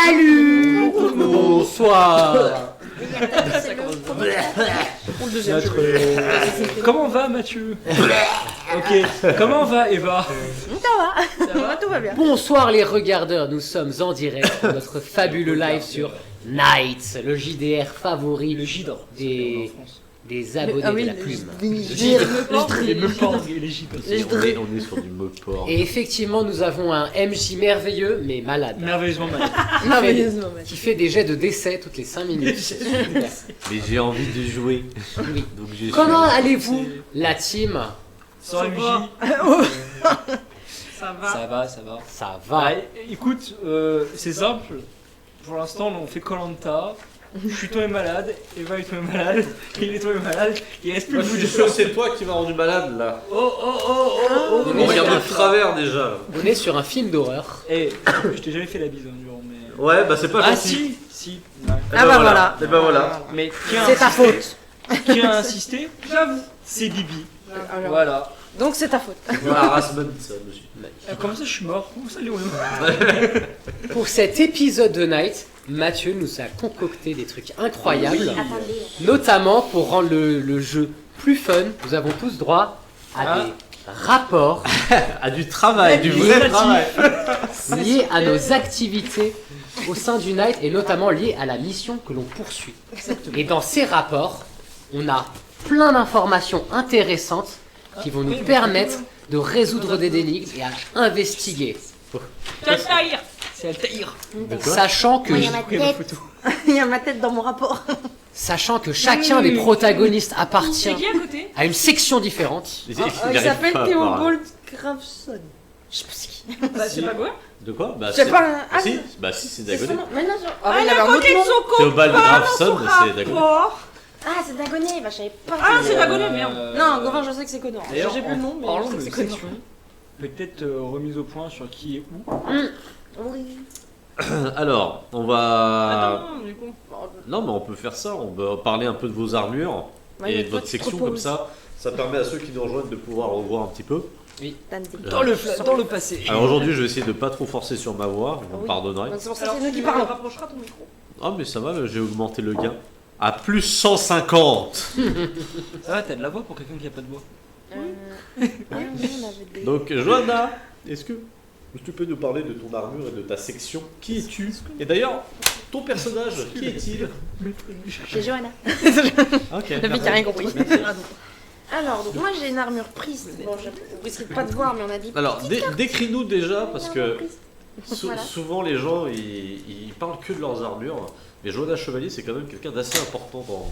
Salut. Bonsoir. Comment va Mathieu? Ok. Comment va Eva? Ça va, tout va bien. Bonsoir les regardeurs, nous sommes en direct pour notre fabuleux live sur Night, le JDR favori des abonnés de la plume. Les meupors et les gipes. On est sur du meuport. Et effectivement, nous avons un MJ merveilleux, mais malade, Merveilleusement malade. qui fait des jets de décès toutes les 5 minutes. Mais j'ai envie de jouer. Oui. Donc je Comment allez-vous, la team? Sans MJ. Ça va. Ça va, ça va. Ça va. Écoute, c'est simple. Pour l'instant, on fait Koh-Lanta. Je suis tombé malade, Eva est tombé malade, il est tombé malade, il reste plus Moi, que je vous suis deux. sûr que c'est toi qui m'as rendu malade là. Oh. On regarde de travers déjà. On est sur un film d'horreur. Eh, je t'ai jamais fait la bise, hein, durant, mais... Ouais, bah c'est pas Ah gentil. si. Ah bah voilà. Et bah voilà. Mais qui a C'est ta insisté faute. Qui a insisté? J'avoue. C'est Bibi. Voilà. Donc c'est ta faute. Harassment, ça, monsieur. Comment ça je suis mort? Comment ça Léon? Pour cet épisode de Night, Mathieu nous a concocté des trucs incroyables, notamment pour rendre le jeu plus fun. Nous avons tous droit à des rapports À du travail, du vrai travail. liés à nos activités au sein du Night et notamment liés à la mission que l'on poursuit. Et dans ces rapports, on a plein d'informations intéressantes qui vont nous permettre de résoudre des énigmes et à investiguer. C'est Altaïr. Sachant que, Il y a ma tête dans mon rapport. sachant que chacun des protagonistes appartient C'est qui à côté? à une section différente. Il Il s'appelle Théobald Grafson. Je sais pas ce qu'il Bah, c'est pas quoi? De quoi? Bah C'est pas un. Ah, Si, bah si, c'est c'est son Dagonet. nom. Mais non, Ah, il avait un autre nom. son Théobald Grafson, c'est Dagonet. Ah, c'est Dagonet. Bah, je savais pas. Ah, que c'est Dagonet, merde. Non, Gauvin, je sais que c'est Conan. D'ailleurs, J'ai plus le nom, mais parlons je de sais que c'est section. Conan. Peut-être remise au point sur qui est où. Oui. Alors, on va. Attends, du coup. Non, mais on peut faire ça. On va parler un peu de vos armures Ouais, et mais de toi, votre tu te section comme ça. Ça permet à ceux qui nous rejoignent de pouvoir revoir un petit peu. Dans le passé. Alors aujourd'hui, je vais essayer de pas trop forcer sur ma voix. Vous me Oui. pardonnerez. C'est pour ça Alors, que c'est nous qui tu parlons. rapprocheras ton micro. Ah, mais ça va, j'ai augmenté le gain à plus 150. Ça va, t'as de la voix pour quelqu'un qui a pas de voix. Donc, Johanna, est-ce que tu peux nous parler de ton armure et de ta section? Qui es-tu? Et d'ailleurs, ton personnage, qui est-il? C'est Johanna. Ok. Le mec qui a rien compris. Alors, donc moi j'ai une armure prise. Bon, vous risquez pas de voir, mais on a dit. Alors, décris-nous déjà, parce que Voilà. souvent les gens ils parlent que de leurs armures, mais Johanna Chevalier c'est quand même quelqu'un d'assez important dans.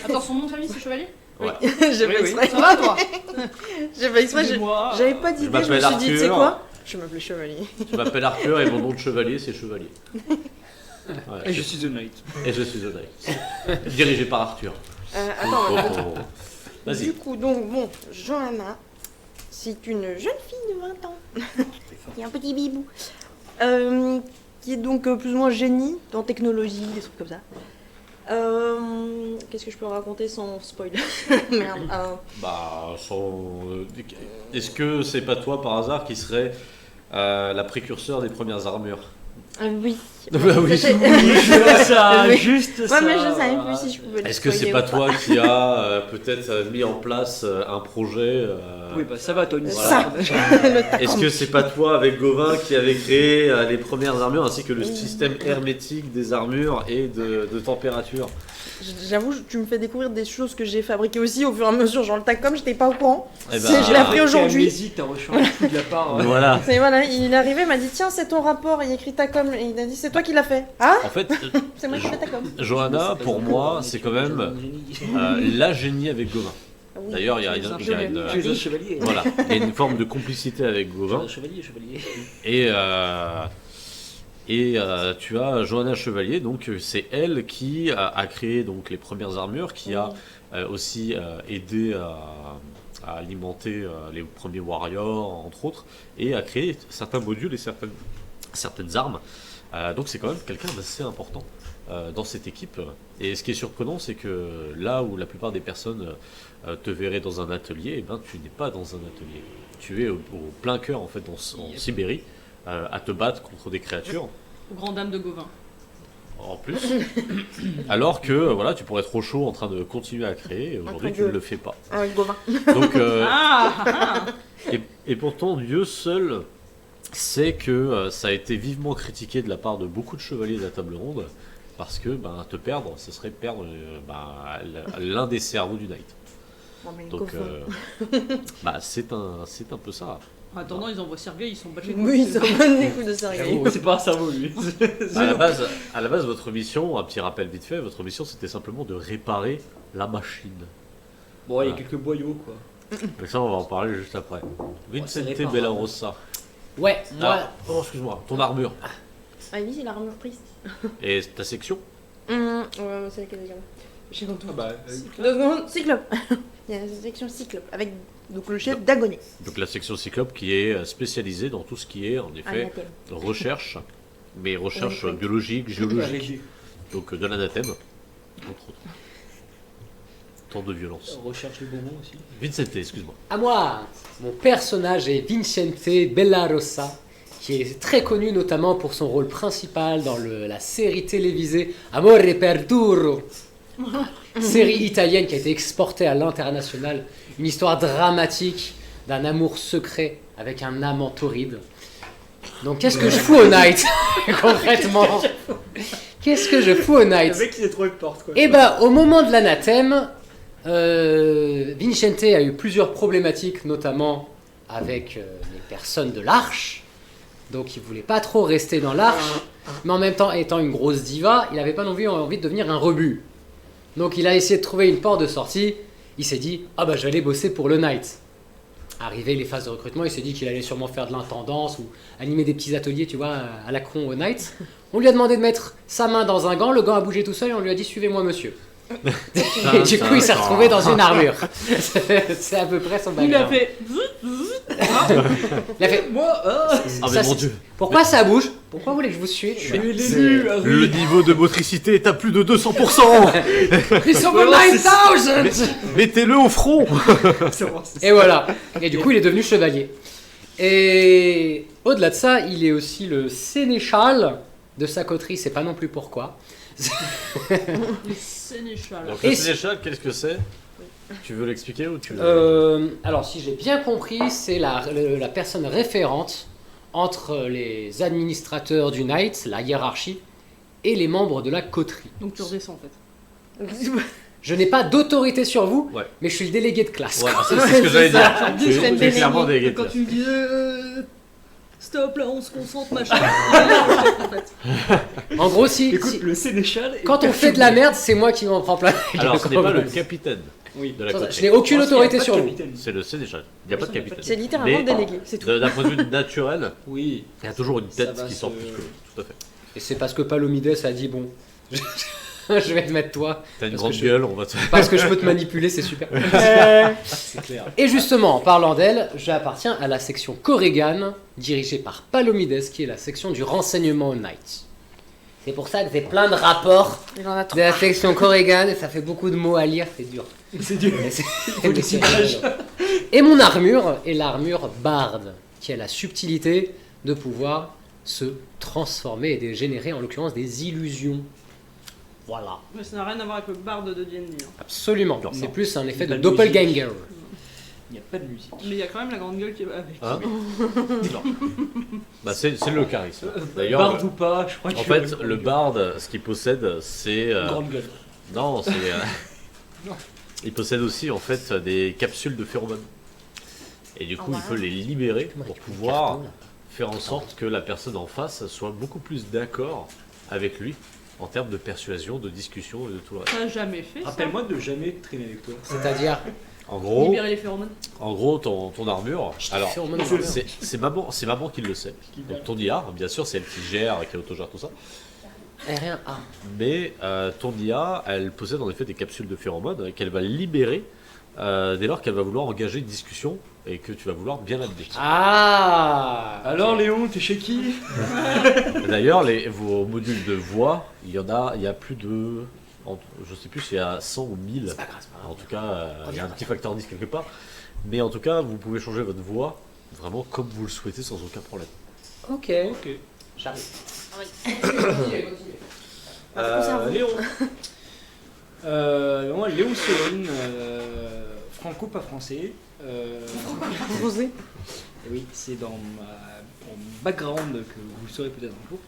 Attends, son nom de famille c'est Chevalier? Ouais. J'ai fait exprès. Ça va toi? J'ai fait exprès. Excusez-moi. J'avais pas d'idée. Je me m'appelle suis dit, tu sais Arthur. quoi? Je m'appelle Chevalier. Je m'appelle Arthur et mon nom de chevalier c'est Chevalier. Ouais, Et je suis The Knight. et je suis The Knight. Dirigé par Arthur. Attends. Vas-y. Du coup, donc bon, Johanna, c'est une jeune fille de 20 ans. qui est un petit bibou. Qui est donc plus ou moins génie dans technologie, des trucs comme ça. Qu'est-ce que je peux raconter sans spoil? Merde. Bah, est-ce que c'est pas toi par hasard qui serait la précurseur des premières armures? Oui. Oui. Ça, Oui. juste ça. Ouais, mais je savais plus si je pouvais le Est-ce que c'est spoiler pas ou toi qui a peut-être mis en place un projet Oui, bah ça va, Tony. Ça. Est-ce que c'est pas toi avec Gauvin qui avait créé les premières armures ainsi que le système hermétique des armures et de température? J'avoue, tu me fais découvrir des choses que j'ai fabriquées aussi au fur et à mesure. Genre le Tacom, j'étais pas au courant. Eh ben, je l'ai appris aujourd'hui. T'as reçu un coup de la part. Voilà. C'est voilà, il est arrivé, il m'a dit tiens, c'est ton rapport, il y a écrit Tacom. Et il a dit c'est toi qui l'as fait. Ah, En fait, c'est moi qui fais Tacom. Johanna, pour moi, c'est quand même la génie avec Gauvin. Oui, D'ailleurs, il y a je suis un une, chevalier. Tu es un chevalier. voilà, il y a une forme de complicité avec Gauvin. Chevalier. Et tu as Johanna Chevalier, donc c'est elle qui a créé donc les premières armures, qui a aussi aidé à alimenter les premiers warriors, entre autres, et a créé certains modules et certaines armes. Donc c'est quand même quelqu'un d'assez important dans cette équipe. Et ce qui est surprenant, c'est que là où la plupart des personnes te verraient dans un atelier, eh ben, tu n'es pas dans un atelier. Tu es au plein cœur en fait en Sibérie, à te battre contre des créatures. Grande dame de Gauvin. en plus. Alors que voilà, tu pourrais être au chaud en train de continuer à créer, et aujourd'hui tu ne le fais pas. Avec Gauvin. Donc, Ah et pourtant, Dieu seul sait que ça a été vivement critiqué de la part de beaucoup de chevaliers de la table ronde, parce que te perdre, ce serait perdre l'un des cerveaux du Knight. Oh, mais Donc, Gauvin. c'est un peu ça. En attendant, ils envoient Sergei, ils sont battus. Oui, ça donne des coups de Sergei. C'est pas un cerveau lui. À la base, votre mission, un petit rappel vite fait, votre mission c'était simplement de réparer la machine. Bon, il y a quelques boyaux quoi. Mais ça, on va en parler juste après. c'est Vincente réparable. Bellarossa. Ouais, moi. Ah, oh, excuse-moi, ton armure. Ah oui, c'est l'armure prise. Et ta section C'est laquelle déjà? J'ai un doute. Ah bah, 2 secondes, Cyclope. Il y a une section Cyclope avec donc le chef d'Agonie. Donc la section Cyclope qui est spécialisée dans tout ce qui est en effet Anathème. recherche, mais recherche Oui. biologique, géologique, avec donc de l'anathème, entre autres. Tant de violence. recherche les bonbons aussi. Vincente, excuse-moi. À moi. Mon personnage est Vincente Bellarossa, qui est très connu notamment pour son rôle principal dans la série télévisée Amore Perduro. Série italienne qui a été exportée à l'international. Une histoire dramatique d'un amour secret avec un amant torride. Donc qu'est-ce que je fous au Night concrètement? Qu'est-ce que je fous au Night? Le mec il est trop porte quoi. Et au moment de l'anathème, Vincente a eu plusieurs problématiques, notamment avec les personnes de l'Arche. Donc il voulait pas trop rester dans l'Arche, mais en même temps étant une grosse diva, il avait pas non plus envie de devenir un rebut. Donc il a essayé de trouver une porte de sortie. Il s'est dit je vais aller bosser pour le Knight. Arrivé les phases de recrutement, il s'est dit qu'il allait sûrement faire de l'intendance ou animer des petits ateliers, tu vois, à la con au Knight. On lui a demandé de mettre sa main dans un gant, le gant a bougé tout seul et on lui a dit suivez-moi monsieur. Et du coup il s'est retrouvé dans une armure. C'est à peu près son Il a background. fait. Il a fait Moi, Ah mais Ça, mon c'est- dieu, pourquoi ça bouge? Pourquoi vous voulez que je vous suive? je suis l'élu. le niveau de motricité est à plus de 200%. Ils sont Voilà, 9000! Mettez-le au front. Et voilà. Et du coup, il est devenu chevalier. Et au-delà de ça, il est aussi le sénéchal de sa coterie. C'est pas non plus pourquoi. Le sénéchal. Donc Et le si- sénéchal, qu'est-ce que c'est? Tu veux l'expliquer ou tu Alors, si j'ai bien compris, c'est la personne référente entre les administrateurs du Knight, la hiérarchie, et les membres de la coterie. Donc tu redescends en fait. Je n'ai pas d'autorité sur vous, Ouais. mais je suis le délégué de classe. Voilà, c'est ce que j'allais dire. ça. Tu C'est es clairement délégué de Quand classe. tu me disais. Stop là, on se concentre, machin. En fait. En gros, si, Écoute, le sénéchal. est quand on fait de la merde, c'est moi qui m'en prends plein. Alors ce n'est pas le capitaine Oui. de la Je coterie. n'ai aucune autorité Pas de sur vous. capitaine. C'est le sénéchal. Il n'y a pas de capitaine. C'est littéralement Mais- délégué, c'est tout. D'un point de vue naturel, Oui. il y a toujours une Ça tête va qui sort se- plus que l'autre. Tout à fait. Et c'est parce que Palomides a dit bon, je vais te mettre toi, T'as une Parce grande que je- gueule, on va te. parce que je peux te manipuler, c'est super. C'est clair. Et justement, en parlant d'elle, j'appartiens à la section Corrigan, dirigée par Palomides, qui est la section du renseignement au Knight. C'est pour ça que j'ai plein de rapports Il en a de trop. la section Corrigan, et ça fait beaucoup de mots à lire, c'est dur. C'est dur. Mais c'est rigolo. Et mon armure est l'armure barde, qui a la subtilité de pouvoir se transformer et de générer en l'occurrence des illusions. Voilà, Mais ça n'a rien à voir avec le barde de D&D. Hein. absolument. Non, C'est non. plus un effet Pas de de musique. doppelganger. Il n'y a pas de musique. Mais il y a quand même la grande gueule qui est avec. Hein Bah, c'est le charisme. D'ailleurs, Bard ou pas, je crois en que. fait, le barde, ce qu'il possède, c'est. Grande gueule. Non, c'est. Il possède aussi en fait des capsules de phéromones. Et du coup, Oh, il peut les libérer Comment pour tu mets le pouvoir carton, là faire en sorte que la personne en face soit beaucoup plus d'accord avec lui en termes de persuasion, de discussion et de tout le reste. T'as jamais fait ça. Rappelle-moi de jamais traîner avec toi. C'est-à-dire, En gros, Libérer les phéromones. ton armure, alors phéromones dans c'est- l'armure. c'est maman qui le sait. Donc ton IA, bien sûr, c'est elle qui gère, qui autogère tout ça. R1A. Mais ton IA, elle possède en effet des capsules de phéromones qu'elle va libérer dès lors qu'elle va vouloir engager une discussion et que tu vas vouloir bien l'amener. Ah Alors Léon, t'es chez qui? D'ailleurs, vos modules de voix, il y a plus de... je sais plus s'il y a 100 ou 1000. C'est pas grave, c'est pas grave. En tout cas, il y a un petit facteur 10 quelque part. Mais en tout cas, vous pouvez changer votre voix vraiment comme vous le souhaitez sans aucun problème. Ok, Ok. j'arrive. Léon. Moi, Léon Solon, franco pas français. Rosé. Et oui, c'est dans mon background que vous saurez peut-être un jour.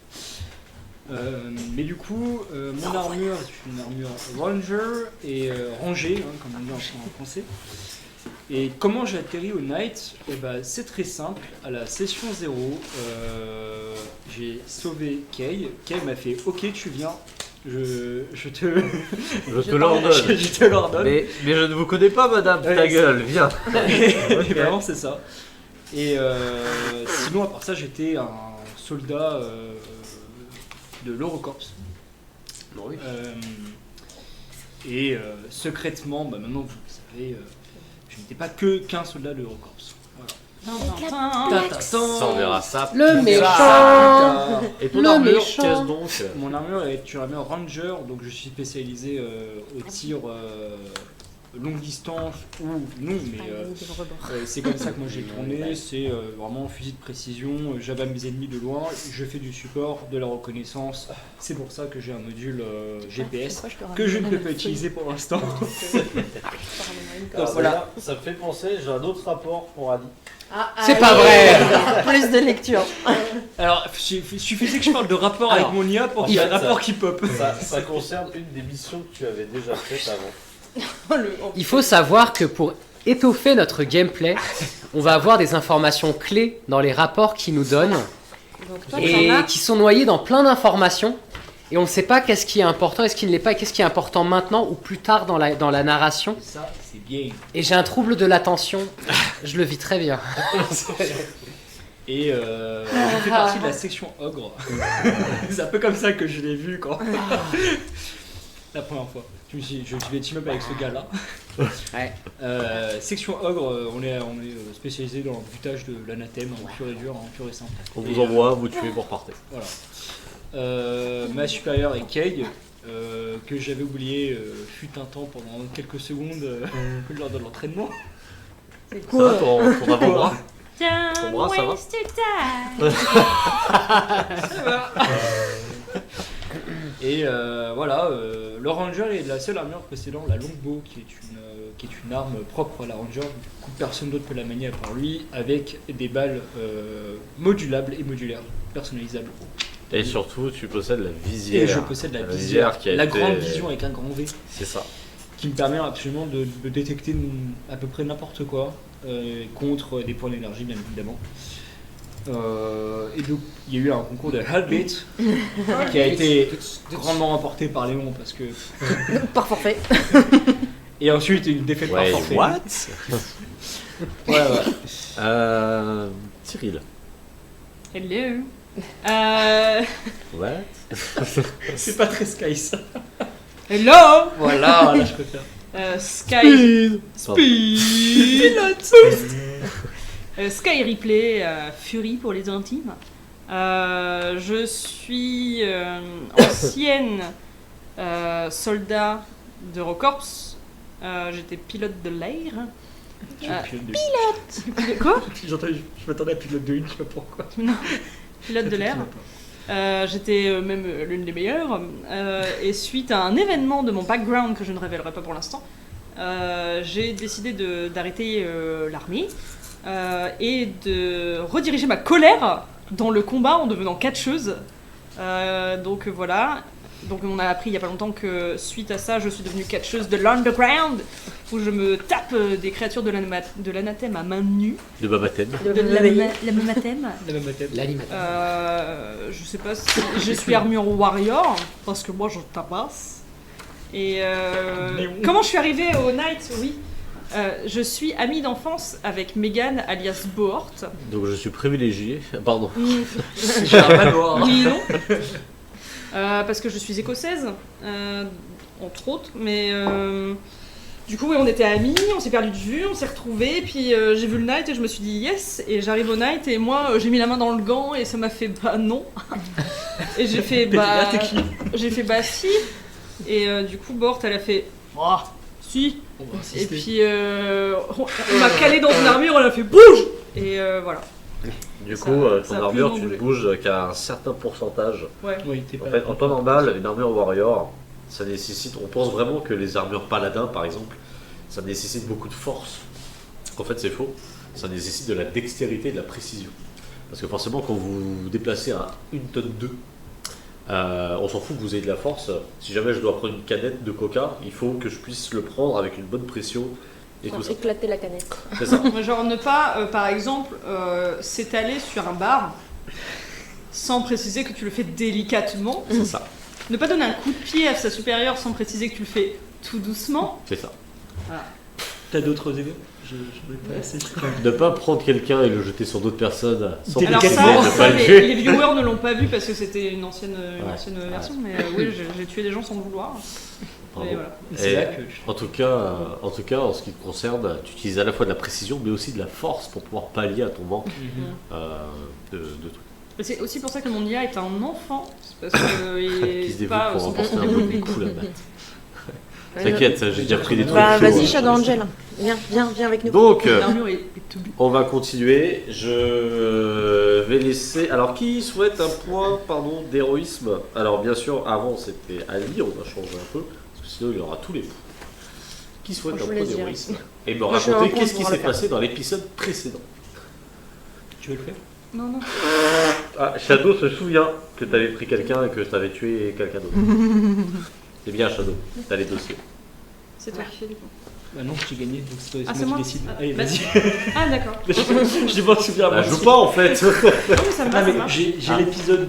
Mais du coup, mon armure est une armure ranger et rangée, hein, comme on dit en français. Et comment j'ai atterri au Knight? C'est très simple. À la session 0, j'ai sauvé Kay. Kay m'a fait ok, tu viens. Je te l'ordonne. je te l'ordonne. Mais je ne vous connais pas, madame, Ouais, ta gueule, viens. Et vraiment, c'est ça. Et sinon, à part ça, j'étais un soldat de l'Eurocorps. Oui. Secrètement, maintenant vous le savez, je n'étais pas qu'un soldat de l'Eurocorps. Voilà. Ça, on verra ça. Le méchant. Et ton Le armure, méchant. qu'est-ce donc? Mon armure est une armure ranger, donc je suis spécialisé au tir longue distance ou non, mais c'est comme ça que moi j'ai tourné. C'est vraiment fusil de précision, j'abats mes ennemis de loin, je fais du support, de la reconnaissance. C'est pour ça que j'ai un module GPS que je ne peux pas utiliser pour l'instant. Alors, Voilà. voilà. Ça me fait penser, j'ai un autre rapport pour Adi. C'est pas vrai. Plus de lecture. Alors, il suffisait que je parle de rapport Alors, avec mon IA pour qu'il y ait un rapport qui pop. Ça concerne une des missions que tu avais déjà faites avant. Il faut savoir que pour étoffer notre gameplay, on va avoir des informations clés dans les rapports qu'ils nous donnent Donc toi, et t'en as. qui sont noyés dans plein d'informations. Et on ne sait pas qu'est-ce qui est important et ce qui ne l'est pas, et qu'est-ce qui est important maintenant ou plus tard dans la narration. Ça, c'est bien. Et j'ai un trouble de l'attention, je le vis très bien. Et je fais partie de la section ogre. C'est un peu comme ça que je l'ai vu quand. La première fois. Je vais team up avec ce gars-là. Ouais. Section ogre, on est spécialisé dans le butage de l'anathème en pur et dur, en pur et simple. On Et, vous envoie, vous tuez, vous repartez. Voilà. Ma supérieure est Kay, que j'avais oublié fut un temps pendant quelques secondes lors de l'entraînement. C'est Ça va quoi ton avant-bras? Don't bras, ça va waste your time. Et voilà, le Ranger est la seule armure possédant la longbow, qui est une arme propre à la Ranger. Du coup, personne d'autre peut la manier à part lui, avec des balles modulables et modulaires, personnalisables. Et surtout, tu possèdes la visière. Et je possède la visière, qui a la été- grande vision avec un grand V, C'est ça. qui me permet absolument de détecter à peu près n'importe quoi, contre des points d'énergie, bien évidemment. Et donc, il y a eu un concours de Hellbait qui a été grandement remporté par Léon parce que. Par forfait. Et ensuite, une défaite par Ouais, forfait. what? Ouais. Cyril. Hello. What? C'est pas très Sky ça. Hello. Voilà, là je préfère. Sky. Pardon. Sky Replay, Fury pour les intimes. Je suis ancienne soldat d'Eurocorps. J'étais pilote de l'air. Quoi? Je m'attendais à pilote de une, je sais pas pourquoi. Pilote de l'air. J'étais même l'une des meilleures. Et suite à un événement de mon background que je ne révélerai pas pour l'instant, j'ai décidé d'arrêter l'armée et de rediriger ma colère dans le combat en devenant catcheuse. Donc voilà. Donc on a appris il y a pas longtemps que suite à ça, je suis devenue catcheuse de l'underground, où je me tape des créatures de l'anathème à main nue. De Babaten. De l'anathème. La même thème. L'animateur. Je sais pas si je suis armure warrior, parce que moi je tabasse. Et comment je suis arrivée au Knight? Oui. Je suis amie d'enfance avec Megan alias Bohort. Donc je suis privilégié. Pardon. J'ai un manoir. Oui et non. Parce que je suis écossaise, entre autres, mais du coup, oui, on était amis, on s'est perdu de vue, on s'est retrouvés, puis j'ai vu le Knight et je me suis dit yes, et j'arrive au Knight et moi j'ai mis la main dans le gant et ça m'a fait bah non. Et j'ai fait bah. J'ai fait bah si, et du coup, Bort elle a fait bah si, et puis on m'a calé dans une armure, elle a fait bouge, et voilà. Du Ça- coup, ça ton a armure, plus tu ne d'onglet. bouges qu'à un certain pourcentage. Ouais. Oui, t'es En pas. fait, en temps normal, une armure warrior, ça nécessite. On pense vraiment que les armures paladins, par exemple, ça nécessite beaucoup de force. En fait, c'est faux. Ça nécessite de la dextérité et de la précision. Parce que forcément, quand vous vous déplacez à 1 tonne 2, on s'en fout que vous ayez de la force. Si jamais je dois prendre une canette de coca, il faut que je puisse le prendre avec une bonne pression et tout ça. Éclater la canette. C'est ça. Genre ne pas, par exemple, s'étaler sur un bar sans préciser que tu le fais délicatement. C'est ça. Ne pas donner un coup de pied à sa supérieure sans préciser que tu le fais tout doucement. C'est ça. T'as d'autres idées? Je vais pas assez. Ne pas prendre quelqu'un et le jeter sur d'autres personnes sans Alors préciser, ça, ne pas le les tuer. viewers ne l'ont pas vu parce que c'était une ancienne Ouais. version, mais oui, j'ai tué des gens sans le vouloir. Bravo. Et voilà. C'est Et là que. En tout cas, en ce qui te concerne, tu utilises à la fois de la précision mais aussi de la force pour pouvoir pallier à ton manque de trucs. Et c'est aussi pour ça que mon IA est un enfant, c'est parce qu'il Qui se est développe pas pour 100% remporter un peu des coups là-bas. T'inquiète, j'ai déjà pris des trucs Bah, chauds, vas-y, hein. Shadow Angel. Viens avec nous. Donc, L'armure est tout doux. on va continuer. Je vais laisser. Alors, qui souhaite un point d'héroïsme? Alors, bien sûr, avant c'était Ali, on va changer un peu, parce que sinon il aura tous les points. Qui souhaite Moi, un je point voulais dire. d'héroïsme? Et me Moi, je suis raconter un point qu'est-ce qui pour s'est le faire. passé dans l'épisode précédent. Tu veux le faire? Non, non. Ah, Shadow se souvient que t'avais pris quelqu'un et que t'avais tué quelqu'un d'autre. C'est bien, Shadow, t'as les dossiers. C'est toi qui fais du coup. Bah non, j'ai gagné, donc c'est Ah, moi c'est qui moi décide. Ah, Allez, bah, vas-y. Ah, d'accord. Je vais pas souvenir à Bah, moi. joue pas en fait. Non, mais ça me va, Ah, ça mais me va. j'ai Ah. l'épisode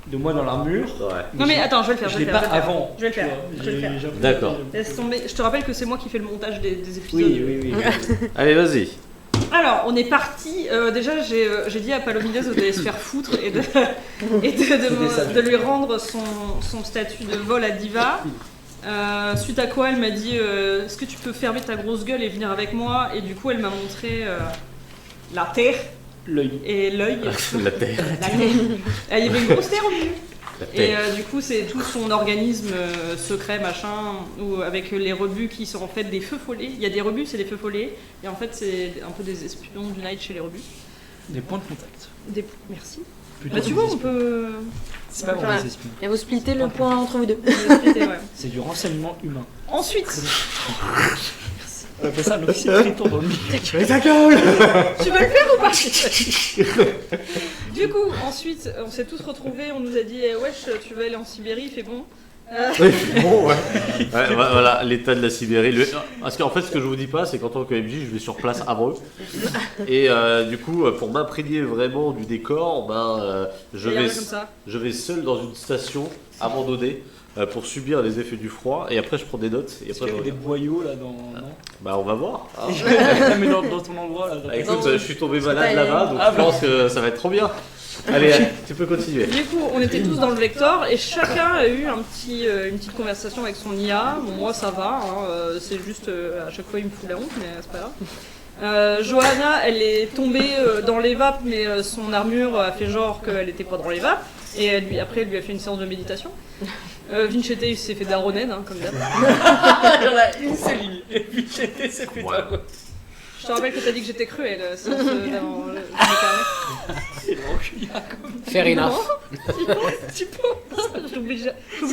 de moi dans l'armure. Ouais. Non, mais attends, je vais le faire. Je l'ai pas avant. Je vais le faire. tu vois. Je vais le faire. J'ai- D'accord. Laisse tomber. Je te rappelle que c'est moi qui fais le montage des épisodes. Oui, oui, oui. Allez, vas-y. Alors, on est parti. Déjà, j'ai dit à Palomides d'aller se faire foutre et de lui rendre son statut de vol à diva. Suite à quoi, elle m'a dit est-ce que tu peux fermer ta grosse gueule et venir avec moi? Et du coup, elle m'a montré la terre L'œil. et l'œil. La terre. La terre. Il y avait une grosse terre au milieu. La Et terre. du coup, c'est tout son organisme secret, machin, où, avec les rebuts qui sont en fait des feux follets. Il y a des rebuts, c'est des feux follets, et en fait, c'est un peu des espions du Night chez les rebuts. Des points de contact. Merci. Plutôt Bah, tu que vois, des on espions. peut. C'est pas Voilà. vraiment des espions. Et vous splittez le point entre vous deux. Ouais. C'est du renseignement humain. Ensuite, On appelle ça l'officier triton dans le milieu. tu veux le faire ou pas? Du coup, ensuite, on s'est tous retrouvés, on nous a dit wesh, tu veux aller en Sibérie? Il fait bon. Bon, ouais. Ouais, voilà, l'état de la Sibérie. Parce qu'en fait, ce que je vous dis pas, c'est qu'en tant que MJ, je vais sur place avant eux. Et du coup, pour m'imprégner vraiment du décor, je Et il y en a comme ça. vais seul dans une station abandonnée pour subir les effets du froid. Et après, je prends des notes. Et Est-ce après, qu'il y je avait des reviens. boyaux là dans. Non Bah, on va voir. Ah. Mais dans ton endroit là. Ah, écoute, Non. je suis tombé malade pas là-bas, donc Ah, je pense que ça va être trop bien. Allez, tu peux continuer. Du coup, on était tous dans le Vector et chacun a eu une petite conversation avec son IA. Bon, moi, ça va, hein, c'est juste à chaque fois il me fout la honte, mais c'est pas grave. Johanna, elle est tombée dans les vapes, mais son armure a fait genre qu'elle était pas dans les vapes. Et après, elle lui a fait une séance de méditation. Vinchete, il s'est fait daroned, hein, comme d'hab. Il y en a une seule ligne. Et puis j'étais, c'est fait Ouais. Je te rappelle que t'as dit que j'étais cruelle, séance d'avant le carnet. C'est le reculard comme Fair enough. tu penses. J'oublie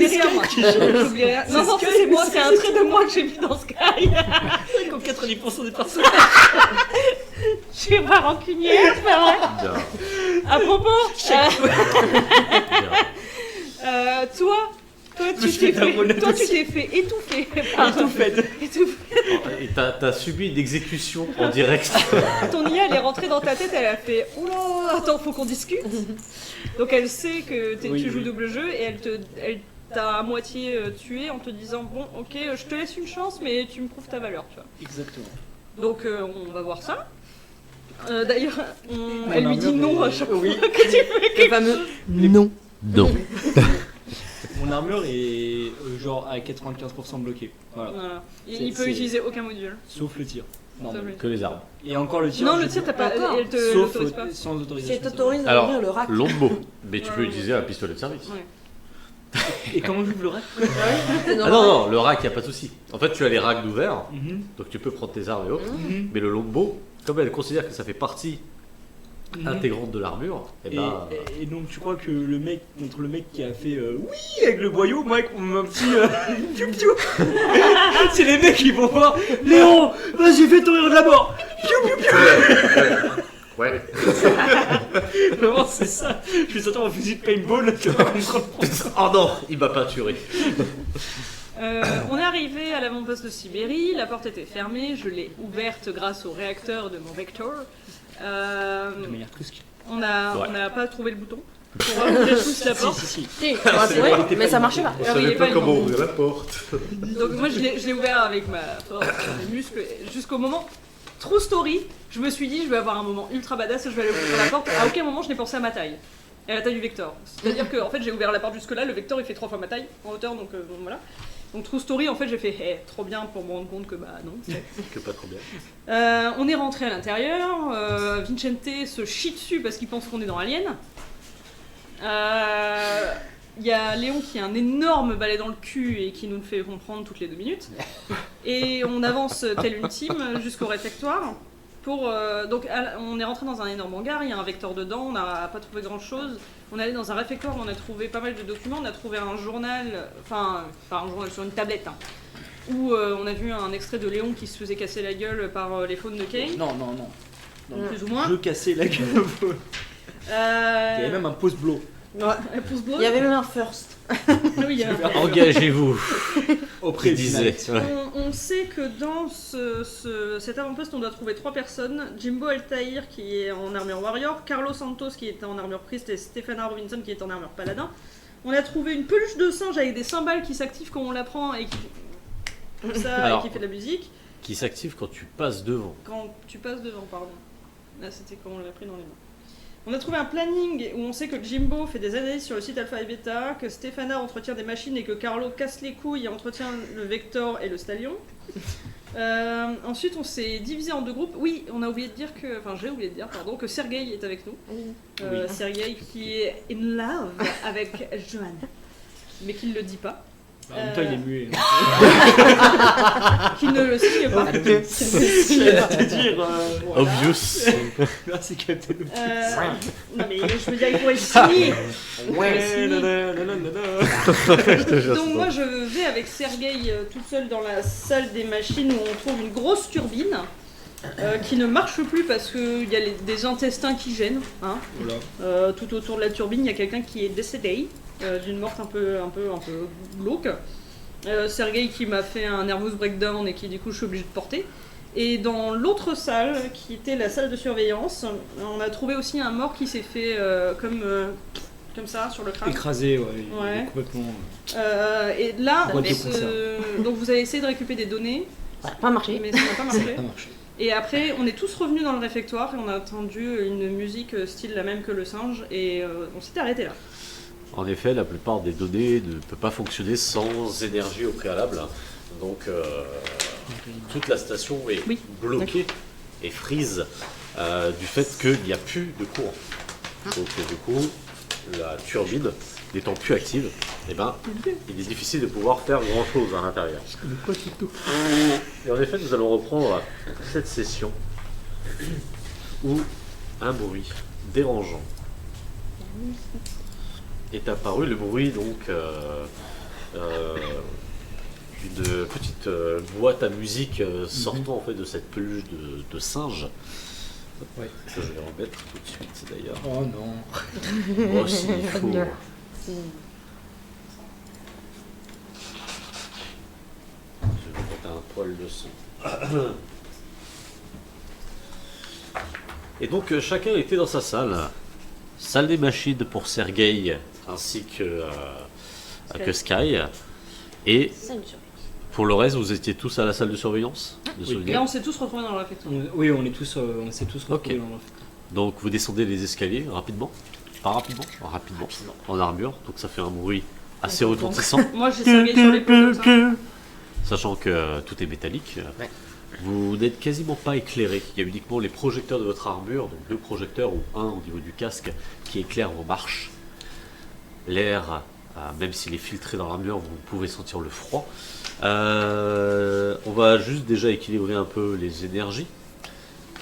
rien, moi. J'oublie rien. Non, non, c'est moi, c'est un trait de moi que j'ai mis dans Sky. Comme 90% des personnages. Je suis pas rancunière, c'est pas vrai. Bien, À propos, bien. toi, tu Je fais t'es de la monnaie aussi. fait étouffer. Tout fait. Étouffer. Et t'as subi une exécution en direct. Ton IA, elle est rentrée dans ta tête, elle a fait oula, attends, faut qu'on discute. Donc elle sait que Oui, tu joues oui. double jeu et elle t'a à moitié tué en te disant bon, ok, je te laisse une chance, mais tu me prouves ta valeur, tu vois. Exactement. Donc on va voir ça. D'ailleurs, Mon elle lui dit armure non est- à chaque Oui. fois que tu fais Le fameux non. Non. Mon armure est genre à 95% bloquée. Voilà. Voilà. Il C'est- peut c'est- utiliser aucun module. Sauf le tir. Normal. Que les armes. Et encore le tir. Non, je le tir, peux- t'as pas. D'accord. Elle te Sauf l'autorise pas. sans autorisation. C'est autorisé à Alors, ouvrir le rack. longbow. Mais tu peux Ouais. utiliser un pistolet de service. Ouais. Et comment j'ouvre le rack? Ah non, le rack, il n'y a pas de souci. En fait, tu as les racks d'ouvert, Mhm. donc tu peux prendre tes armes et autres. Mhm. Mais le longbow, comme elle considère que ça fait partie intégrante de l'armure, et ben. Et donc tu crois que le mec, contre le mec qui a fait oui avec le boyau, moi avec mon petit piou piou, c'est les mecs qui vont voir Léon, vas-y fais ton rire de la mort, piou piou piou. Ouais. Vraiment c'est ça. Je vais sortir mon fusil de paintball, tu vas comprendre. Oh non, il m'a peinturé. On est arrivé à l'avant-poste de Sibérie, la porte était fermée, je l'ai ouverte grâce au réacteur de mon Vector. De manière trusque. On n'a pas trouvé le bouton pour ouvrir tous la porte. Si. Si, ouais, mais ça marchait pas. On Alors, il savait est pas pas comment évident. ouvrir la porte. Donc moi je l'ai ouvert avec ma force, mes muscles, jusqu'au moment. True story, je me suis dit je vais avoir un moment ultra badass, je vais aller ouvrir la porte. À aucun moment je n'ai pensé à ma taille. Et à la taille du Vector. C'est-à-dire que en fait j'ai ouvert la porte jusque là, le Vector il fait 3 fois ma taille en hauteur, donc voilà. Donc true story, en fait j'ai fait trop bien pour me rendre compte que bah non. Que pas trop bien. On est rentré à l'intérieur, Vincente se chie dessus parce qu'il pense qu'on est dans Alien. Il y a Léon qui a un énorme balai dans le cul et qui nous le fait comprendre toutes les 2 minutes. Et on avance tel une team jusqu'au réfectoire. Donc on est rentré dans un énorme hangar, il y a un Vector dedans, on n'a pas trouvé grand chose. On est allé dans un réfectoire où on a trouvé pas mal de documents, on a trouvé un journal, enfin un journal sur une tablette, hein, où on a vu un extrait de Léon qui se faisait casser la gueule par les faunes de Kane, Non. plus ou moins. Je cassais la gueule. Il y avait même un pause-blow. Un pouce bleu. Il y avait même un first. Oui, il y a un- Engagez-vous, Auprès il disait. Ouais. On sait que dans cet avant-poste, on doit trouver 3 personnes. Jimbo Altaïr qui est en armure warrior, Carlos Santos qui est en armure priest et Stefana Robinson qui est en armure paladin. On a trouvé une peluche de singe avec des cymbales qui s'activent quand on la prend et qui, comme ça, Alors. et qui fait de la musique. Qui s'active quand tu passes devant. Quand tu passes devant, pardon. Là, c'était quand on l'a pris dans les mains. On a trouvé un planning où on sait que Jimbo fait des analyses sur le site Alpha et Beta, que Stefana entretient des machines et que Carlo casse les couilles et entretient le Vector et le Stallion. Ensuite, on s'est divisé en 2 groupes. Oui, on a oublié de dire que, enfin, j'ai oublié de dire, pardon, que Sergei est avec nous. Sergei qui est in love avec Johanna, mais qui ne le dit pas. En même temps, il est muet. Qui ne le signe pas. C'est-à-dire. Obvious. Là, c'est Captain Obvious. Non mais je veux dire, il pourrait le signer. Donc moi je vais avec Sergei toute seule dans la salle des machines où on trouve une grosse turbine qui ne marche plus parce qu'il y a des intestins qui gênent. Hein. Voilà. Tout autour de la turbine, il y a quelqu'un qui est décédé d'une mort un peu glauque. Sergei qui m'a fait un nervous breakdown et qui du coup je suis obligée de porter. Et dans l'autre salle, qui était la salle de surveillance, on a trouvé aussi un mort qui s'est fait comme ça sur le crâne. Écrasé, ouais. Ouais. Complètement. Et là, Boîte de donc vous avez essayé de récupérer des données, Ça n'a pas marché. mais ça n'a pas marché. Ça marche. Et après, on est tous revenus dans le réfectoire et on a entendu une musique style la même que le singe et on s'était arrêté là. En effet, la plupart des données ne peuvent pas fonctionner sans énergie au préalable. Donc, toute la station est Oui. bloquée et freeze du fait qu'il n'y a plus de courant. Donc, du coup, la turbine n'étant plus active, eh ben, il est difficile de pouvoir faire grand chose à l'intérieur. Et en effet, nous allons reprendre cette session où un bruit dérangeant est apparu. Le bruit donc d'une petite boîte à musique sortant en fait de cette peluche de singe. Ouais. Que je vais remettre tout de suite d'ailleurs. Oh non. Moi aussi, il faut. Je vais mettre un poil de son. Et donc chacun était dans sa salle. Salle des machines pour Sergei ainsi que Sky. Et pour le reste, vous étiez tous à la salle de surveillance de Oui. souvenir. Là, on s'est tous retrouvés dans le réfectoire. Oui, on s'est tous retrouvés Ok. dans le. Donc vous descendez les escaliers rapidement. Pas rapidement, rapidement. En armure. Donc ça fait un bruit assez retentissant. Moi, j'ai Sergei sur l'épaule comme ça. Sachant que tout est métallique. Ouais. Vous n'êtes quasiment pas éclairé. Il y a uniquement les projecteurs de votre armure, donc 2 projecteurs ou un au niveau du casque qui éclairent vos marches. L'air même s'il est filtré dans l'armure, vous pouvez sentir le froid. On va juste déjà équilibrer un peu les énergies.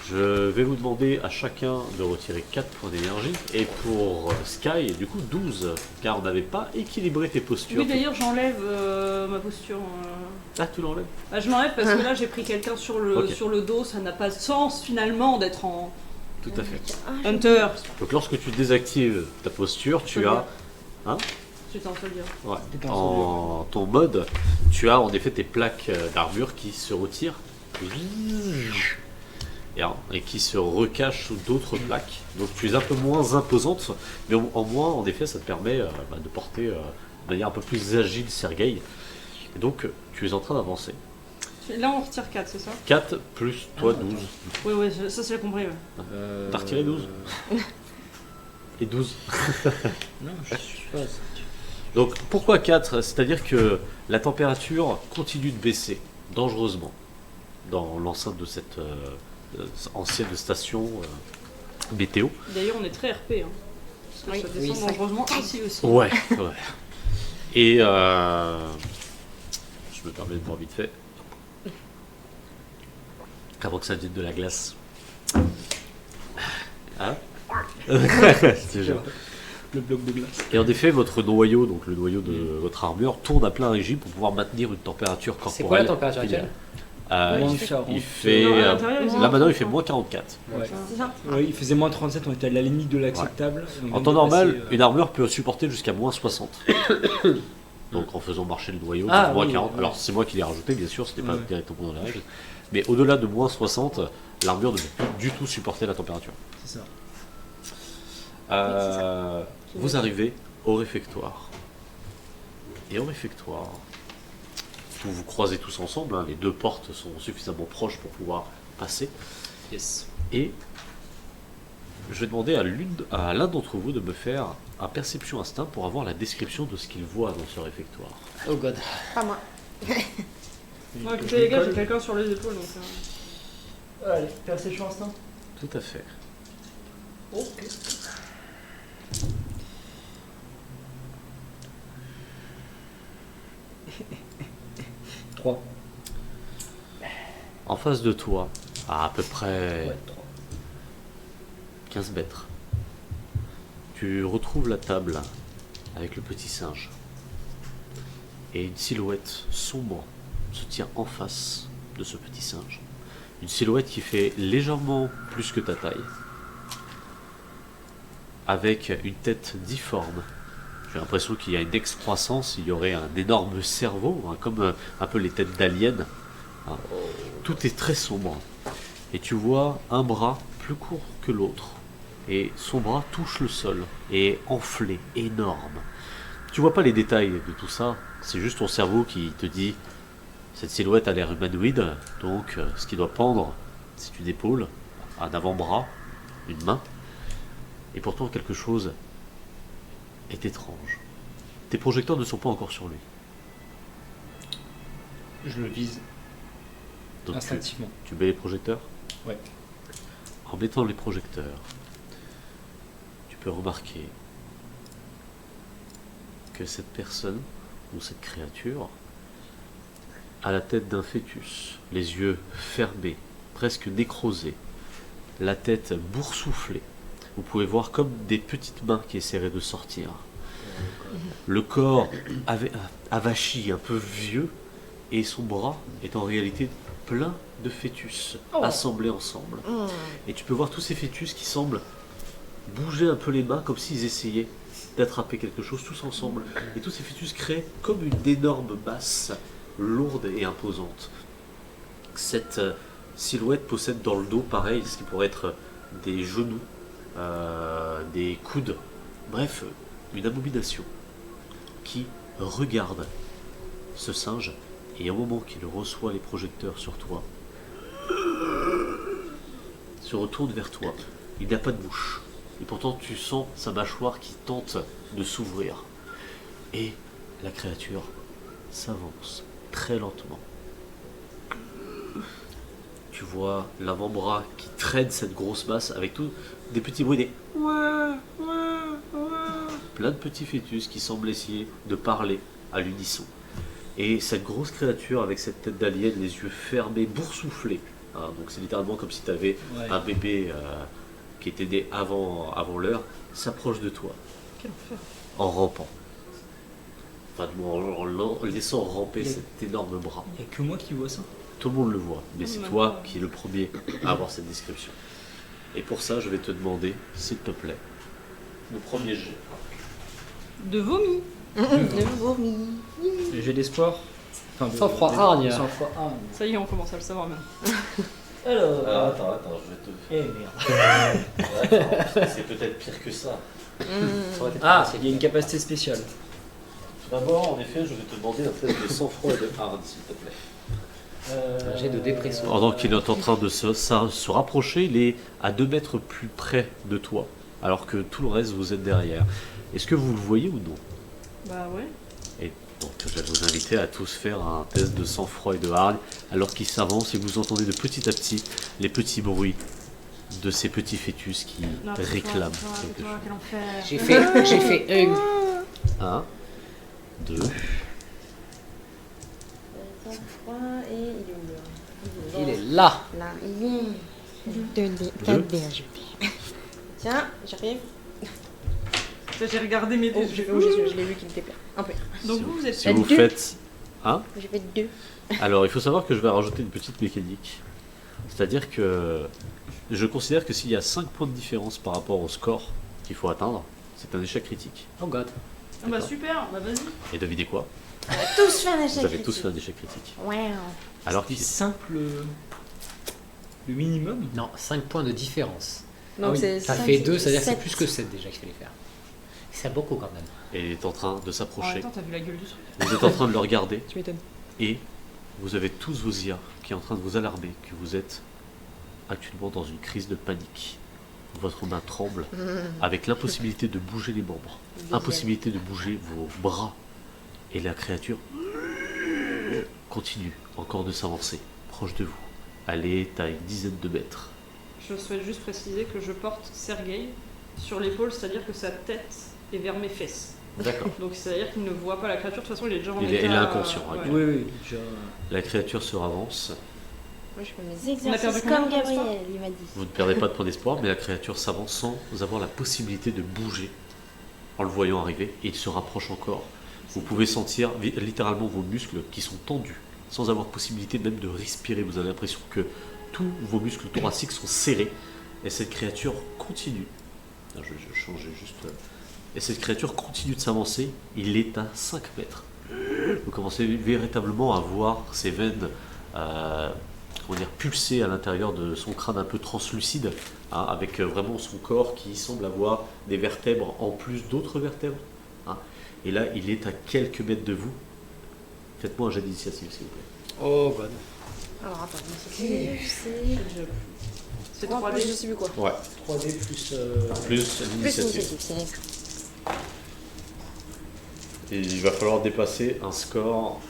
Je vais vous demander à chacun de retirer 4 points d'énergie. Et pour Sky, du coup 12, car on n'avait pas équilibré tes postures. Oui, d'ailleurs, j'enlève ma posture. Ah, tu l'enlèves? Bah, je l'enlève parce que là, j'ai pris quelqu'un sur le dos. Ça n'a pas de sens finalement d'être en Tout à fait. Hunter. Donc lorsque tu désactives ta posture, tu Soldier. as... J'étais en soldier. Ouais. T'étais en En ton mode, tu as en effet tes plaques d'armure qui se retirent et qui se recachent sous d'autres plaques. Donc tu es un peu moins imposante, mais en moins, en effet, ça te permet de porter de manière un peu plus agile Sergei. Et donc tu es en train d'avancer. Là, on retire 4, c'est ça? 4 plus toi 12. Oui, ça j'ai compris. Ouais. T'as retiré 12 Et 12. Non, je suis pas. Donc pourquoi 4? C'est-à-dire que la température continue de baisser dangereusement dans l'enceinte de cette ancienne station météo. D'ailleurs, on est très RP. Hein, parce que ça descend dangereusement ici aussi. Ouais. Et je me permets de boire vite fait. Avant que ça devienne de la glace. Hein? C'est genre. Le bloc de glace. Et en effet, votre noyau, donc le noyau de votre armure, tourne à plein régime pour pouvoir maintenir une température corporelle. C'est quoi la température actuelle? Il fait Non, à l'intérieur, il faisait là maintenant il fait moins 44. Ouais. C'est ça. Ouais, il faisait moins 37, on était à la limite de l'acceptable. On En vient temps de normal, passer, une armure peut supporter jusqu'à moins 60. Donc en faisant marcher le noyau, Ah, moins oui, 40. oui. Alors c'est moi qui l'ai rajouté, bien sûr, c'était pas Ouais. directement dans la règle. Mais au-delà de moins 60, l'armure ne peut plus du tout supporter la température. C'est ça. Vous arrivez au réfectoire. Et au réfectoire, vous vous croisez tous ensemble, hein, les deux portes sont suffisamment proches pour pouvoir passer. Yes. Et je vais demander à l'un d'entre vous de me faire un perception instinct pour avoir la description de ce qu'il voit dans ce réfectoire. Oh god. Pas moi. Ouais, écoutez, les gars, j'ai quelqu'un sur les épaules. Donc, Allez, perception instinct. Tout à fait. Ok. En face de toi, à peu près Ouais, 3. 15 mètres, tu retrouves la table avec le petit singe. Et une silhouette sombre se tient en face de ce petit singe. Une silhouette qui fait légèrement plus que ta taille. Avec une tête difforme. J'ai l'impression qu'il y a une excroissance, il y aurait un énorme cerveau, hein, comme un peu les têtes d'aliens. Hein. Tout est très sombre. Et tu vois un bras plus court que l'autre. Et son bras touche le sol et est enflé, énorme. Tu vois pas les détails de tout ça, c'est juste ton cerveau qui te dit cette silhouette a l'air humanoïde, donc ce qui doit pendre, c'est une épaule, un avant-bras, une main. Et pourtant quelque chose est étrange. Tes projecteurs ne sont pas encore sur lui. Je le vise Donc instinctivement. tu mets les projecteurs? Ouais. En mettant les projecteurs, tu peux remarquer que cette personne ou cette créature a la tête d'un fœtus, les yeux fermés, presque nécrosés, la tête boursouflée. Vous pouvez voir comme des petites mains qui essaieraient de sortir. Le corps avachi, un peu vieux, et son bras est en réalité plein de fœtus assemblés ensemble. Et tu peux voir tous ces fœtus qui semblent bouger un peu les mains comme s'ils essayaient d'attraper quelque chose tous ensemble. Et tous ces fœtus créent comme une énorme masse lourde et imposante. Cette silhouette possède dans le dos, pareil, ce qui pourrait être des genoux, des coudes, bref, une abomination qui regarde ce singe et au moment qu'il reçoit les projecteurs sur toi, se retourne vers toi. Il n'a pas de bouche. Et pourtant tu sens sa mâchoire qui tente de s'ouvrir. Et la créature s'avance très lentement. Tu vois l'avant-bras qui traîne cette grosse masse avec tout des petits bruits, des plein de petits fœtus qui semblent essayer de parler à l'unisson. Et cette grosse créature avec cette tête d'alien, les yeux fermés, boursouflés, hein, donc c'est littéralement comme si tu avais un bébé qui était né avant l'heure, s'approche de toi en rampant. Enfin, en laissant ramper cet énorme bras. Il n'y a que moi qui vois ça. Tout le monde le voit, mais c'est toi qui es le premier à avoir cette description. Et pour ça, je vais te demander, s'il te plaît, le premier jet. De vomi. De vomi. J'ai l'espoir. Enfin, Sang-froid hargne. Sang-froid hargne. Ça y est, on commence à le savoir maintenant. Alors. Attends, je vais te... Merde. Attends, c'est peut-être pire que ça. Ah, il y a une capacité spéciale. D'abord, en effet, je vais te demander un test de sang-froid et de hargne, s'il te plaît. Un jet de dépression. Pendant qu'il est en train de se rapprocher, il est à 2 mètres plus près de toi, alors que tout le reste, vous êtes derrière. Est-ce que vous le voyez ou non? Bah ouais. Et donc, je vais vous inviter à tous faire un test de sang-froid et de hargne, alors qu'il s'avance et vous entendez de petit à petit les petits bruits de ces petits fœtus qui Non, réclament tais-toi, quelque tais-toi, chose. quel enfer. J'ai fait 1. 1, 2, Sang-froid et il est où là? Il est là. Là, il est. 2 Deux. dés ajoutés. Tiens, j'arrive. J'ai regardé mes Oh, dés. je l'ai vu qu'il était pire. Un peu. Donc vous êtes si vous deux. faites... Hein? J'ai fait 2. Alors, il faut savoir que je vais rajouter une petite mécanique. C'est-à-dire que je considère que s'il y a 5 points de différence par rapport au score qu'il faut atteindre, c'est un échec critique. Oh god. Ah bah super, bah vas-y. Et devinez quoi? Tous fait un échec. Vous avez tous fait un échec critique. Wow. Alors Des qu'il simples. Le minimum. Non, 5 points de différence. Donc oui. c'est Ça 5, fait 2, c'est-à-dire que c'est 7. plus que 7 déjà qu'il fallait faire. C'est beaucoup quand même. et il est en train de En s'approcher. même temps, t'as vu la gueule du truc. Vous êtes en train de le regarder Tu m'étonnes. et vous avez tous vos IA qui est en train de vous alarmer que vous êtes actuellement dans une crise de panique. Votre main tremble avec l'impossibilité de bouger les membres, impossibilité de bouger vos bras. Et la créature continue encore de s'avancer proche de vous. Elle est à une dizaine de mètres. Je souhaite juste préciser que je porte Sergei sur l'épaule, c'est-à-dire que sa tête est vers mes fesses. D'accord. Donc c'est-à-dire qu'il ne voit pas la créature, de toute façon il est déjà en Il est état... inconscient, ouais. ok. Oui, oui. Déjà... La créature se ravance. Moi je fais mes On a perdu exercices combien comme de points d'espoir Gabriel, il m'a dit. Vous ne perdez pas de point d'espoir, mais la créature s'avance sans avoir la possibilité de bouger en le voyant arriver, et il se rapproche encore. Vous pouvez sentir littéralement vos muscles qui sont tendus, sans avoir possibilité même de respirer. Vous avez l'impression que tous vos muscles thoraciques sont serrés, et cette créature continue. Je changeais juste. Et cette créature continue de s'avancer. Il est à 5 mètres. Vous commencez véritablement à voir ses veines pulser à l'intérieur de son crâne un peu translucide, hein, avec vraiment son corps qui semble avoir des vertèbres en plus d'autres vertèbres. Hein. Et là, il est à quelques mètres de vous. Faites-moi un jet d'initiative, s'il vous plaît. Oh god. Alors attends, c'est C'est 3 3D. je sais plus quoi. Ouais. 3D plus. Plus Plus l'initiative. initiative, c'est Et il va falloir dépasser un score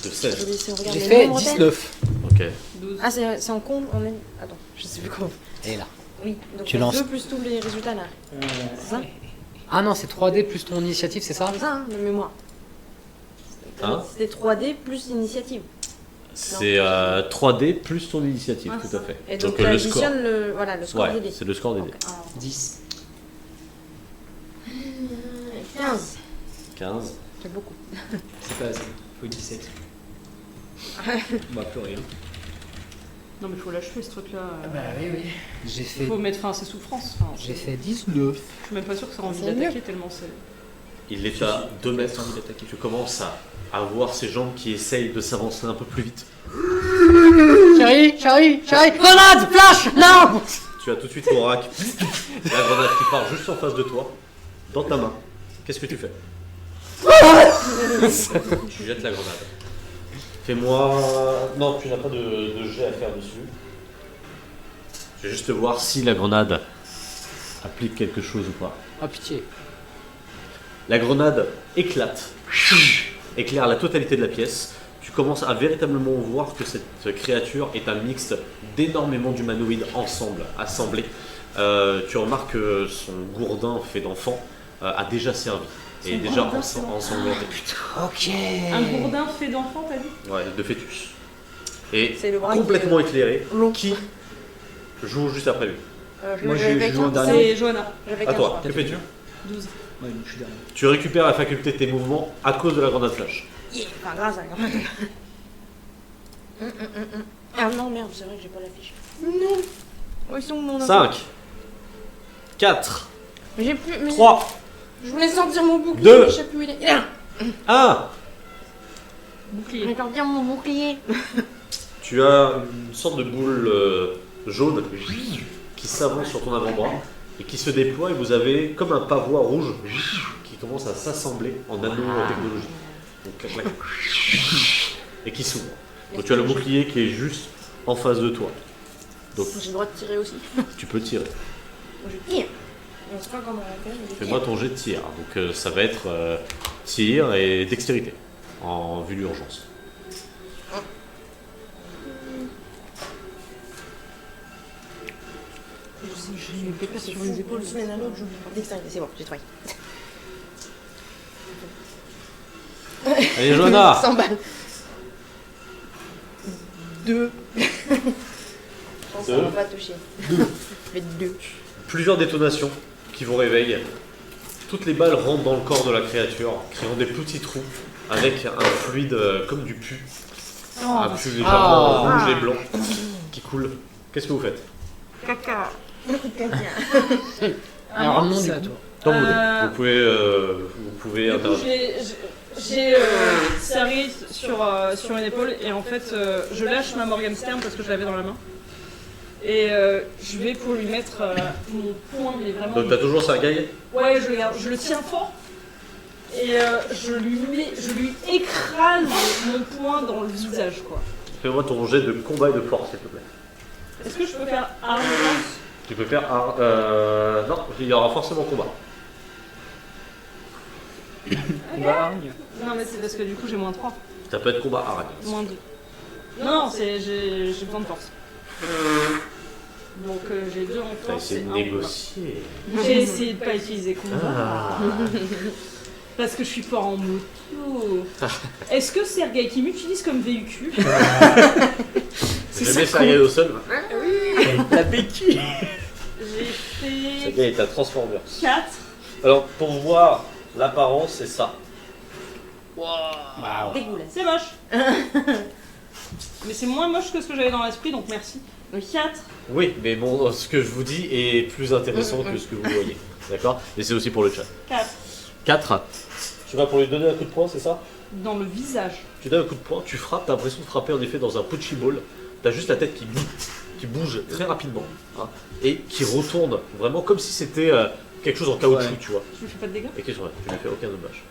de Je 16. vais essayer de regarder J'ai le fait nombre d'aide. 19. Ok. 12. Ah, c'est en compte, on est... Attends, je sais plus comment. Elle est là. Oui, donc Tu on a lances. 2 plus tous les résultats là. C'est ça? Ah non, c'est 3D plus ton initiative, c'est ça? C'est ça, hein, de mémoire. Hein? C'était 3D plus l'initiative. C'est 3D plus ton initiative, Ah, tout à fait. Et donc, le tu score. additionnes le, voilà, le score Ouais, des dés. c'est le score des dés. Ok. Alors, 10. 15. 15. C'est beaucoup. C'est pas assez. Faut 17. Bah, plus rien. Non mais faut l'achever ce truc là. oui, oui. J'ai fait, Faut mettre fin à ses souffrances. Enfin, j'ai fait 19. je suis même pas sûr que ça a envie C'est d'attaquer tellement c'est... Il est à 2 mètres. envie d'attaquer. Tu commences à voir ses jambes qui essayent de s'avancer un peu plus vite. Chérie, grenade, flash, non! Tu as tout de suite ton rack. La grenade qui part juste en face de toi, dans ta main. Qu'est-ce que tu fais? Tu jettes la grenade. Fais-moi... Non, tu n'as pas de jet à faire dessus. Je vais juste voir si la grenade applique quelque chose ou pas. Oh pitié. La grenade éclate, éclaire la totalité de la pièce. Tu commences à véritablement voir que cette créature est un mixte d'énormément d'humanoïdes ensemble, assemblés. tu remarques que son gourdin fait d'enfant a déjà servi et est déjà ensanglanté. Ok. Un gourdin fait d'enfant, t'as dit? Ouais, de fœtus. Et C'est le bras complètement éclairé. long. Qui joue juste après lui? Moi, j'avais j'ai joué en 15, dernier. C'est Johanna. J'avais À 15, toi, je que fais-tu? 12. Ouais, donc je suis dernier. Tu récupères la faculté de tes mouvements à cause de la grenade flash. crois. Yeah, enfin, grâce à la grenade. Ah non, merde, c'est vrai que j'ai pas la fiche. Non. Où ils sont mon info 5, 4, Mais j'ai plus. Mais 3, je voulais sortir mon bouclier, Deux. mais je sais plus où il est. Il est là. 1. Je Bouclier. vais sortir mon bouclier. Tu as une sorte de boule jaune qui s'avance sur ton avant-bras et qui se déploie et vous avez comme un pavois rouge qui commence à s'assembler en anneau technologique. Donc, clac, clac. Et qui s'ouvre. Donc tu as le bouclier qui est juste en face de toi. Donc J'ai le droit de tirer aussi. tu peux tirer. Je tire. On sait pas comment on fait, mais je Fais-moi tire. ton jet de tir. Donc ça va être tir et dextérité en vue d'urgence. Je me pépère sur les épaules, semaine à l'autre, j'oublie. Dextérité, c'est bon, j'ai trouvé. Allez Johanna. 100 balles. 2. Je pense qu'on va pas toucher. 2. Je fais 2. Plusieurs détonations qui vous réveillent. Toutes les balles rentrent dans le corps de la créature, créant des petits trous avec un fluide comme du pu. Un pu légèrement rouge et blanc qui coule. Qu'est-ce que vous faites? Caca. Alors, non, C'est du à coup. toi. Tant que vous pouvez Du coup, interagir. j'ai serré sur une épaule et en fait, je lâche ma Morgenstern parce que je l'avais dans la main. Et je vais pour lui mettre mon poing, mais vraiment. Donc t'as toujours Sergueï? Ouais, je le garde, je le tiens fort. Et je lui écrase mon poing dans le visage, quoi. Fais-moi ton jet de combat et de force, s'il te plaît. Est-ce que je peux faire arme de lance? Tu peux faire non, il y aura forcément combat. Combat hargne. Non, mais c'est parce que du coup j'ai moins 3. Ça peut être combat arène. Moins 2. Non, j'ai besoin de force. Donc j'ai 2 en T'as force. essayé et de un en négocier. combat. J'ai essayé de pas utiliser combat. Ah. Parce que je suis pas en moto. Est-ce que Sergueï qui m'utilise comme véhicule? Je mets Sergueï au sol. La béquille. J'ai fait Sergueï est un Transformers. 4. Alors pour voir l'apparence, c'est ça. Dégueulasse. C'est moche. Mais c'est moins moche que ce que j'avais dans l'esprit, donc merci. Donc 4. Oui, mais bon, ce que je vous dis est plus intéressant que ce que vous voyez. D'accord? Et c'est aussi pour le chat. 4. 4. Tu vas pour lui donner un coup de poing, c'est ça? Dans le visage. Tu donnes un coup de poing, tu frappes, t'as l'impression de frapper en effet dans un punching ball. T'as juste la tête qui bouge très rapidement hein, et qui retourne vraiment comme si c'était quelque chose en caoutchouc, Ouais. tu vois. Je lui fais pas de dégâts. Et qu'est-ce que tu ne fais aucun dommage.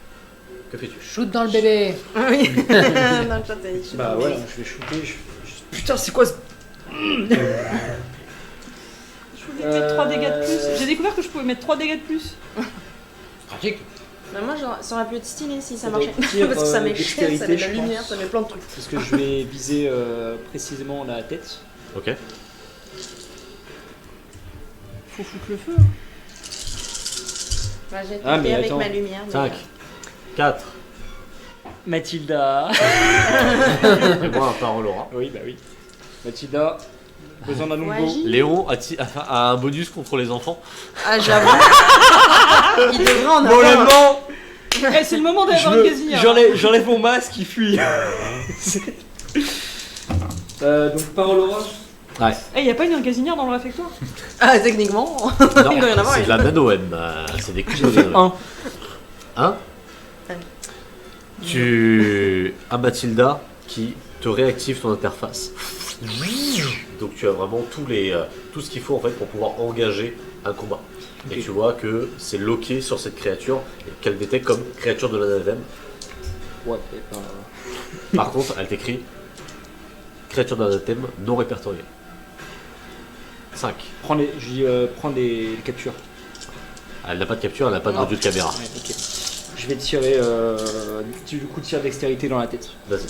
Que fais-tu? Shoot dans le bébé. Oui. Dans le chat, c'est Bah ouais, je vais shooter. Putain, c'est quoi ce. Je voulais mettre 3 dégâts de plus. J'ai découvert que je pouvais mettre 3 dégâts de plus. Pratique. Bah moi, ça aurait pu être stylé si ça Ça doit marchait. être tir, Parce que ça met cher, ça dextérité, met de la je lumière, pense. ça met plein de trucs. Parce que je vais viser précisément la tête. Ok. Faut foutre le feu. Hein. Bah, j'ai Ah, tapé mais avec attends. ma lumière. mais, 5, 4. Mathilda. Fais-moi un parole aura. Oui, bah oui. Mathilda, besoin d'un Ouais, nouveau. j'y- Léon a un bonus contre les enfants. Ah, j'avoue. Il devrait en Bon, avoir. le moment, Eh, c'est le moment d'avoir une casinière. j'enlève mon masque, il fuit. Donc, parole aura. Ouais. Eh, y a pas une casinière dans le réfectoire? Ah, techniquement. Non, Il doit y en avoir c'est une. de la nano-M. C'est des coups de nano-M. Hein? Tu as Mathilda qui te réactive ton interface. Donc tu as vraiment tout ce qu'il faut en fait pour pouvoir engager un combat. Et tu vois que c'est loqué sur cette créature et qu'elle détecte comme créature de l'anathème. Ouais, Par contre, elle t'écrit créature de l'anathème non répertoriée. 5. prends des captures. Elle n'a pas de capture, elle n'a pas de Non. radio de caméra. Ouais, ok. Je vais tirer du coup tir dextérité dans la tête. Vas-y.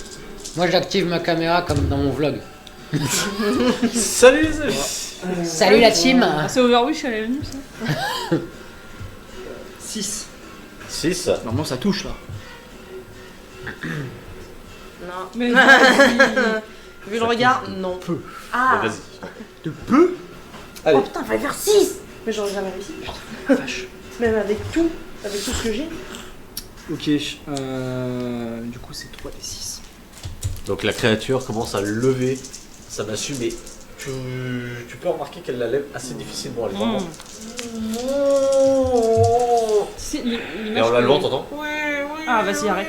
Moi, j'active ma caméra comme dans mon vlog. Salut les amis. Salut la team. Ah, c'est Overwish à la nuit, ça. 6. 6. Normalement, ça touche là. Non. Mais Vu le regard, non. Peu. Ah. Vas-y. De peu. Oh putain, fallait faire 6. Mais j'aurais jamais réussi. Vache. Même avec tout ce que j'ai. Ok, du coup c'est 3 et 6. Donc la créature commence à lever sa massue, mais tu peux remarquer qu'elle la lève assez difficilement. Elle est vraiment... C'est Et l'image en la que- levant, t'entends? Ah, vas-y, arrête.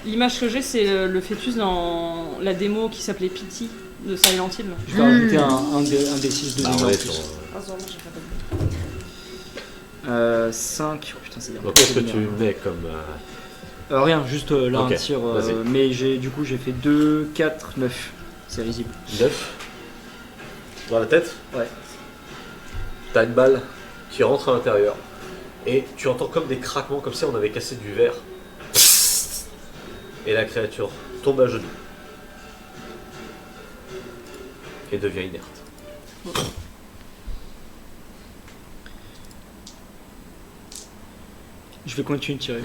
L'image que j'ai, c'est le fœtus dans la démo qui s'appelait Pity de Silent Hill. Je vais rajouter un des 6 de Ah, dégâts on en est plus. sur- 5. Oh putain, c'est bien. Donc qu'est-ce que tu mets comme... Rien, juste là Ok, un tir. vas-y. Mais du coup j'ai fait 2, 4, 9. C'est risible. 9 dans la tête? Ouais. T'as une balle qui rentre à l'intérieur et tu entends comme des craquements, comme si on avait cassé du verre. Et la créature tombe à genoux et devient inerte. Je vais continuer de tirer.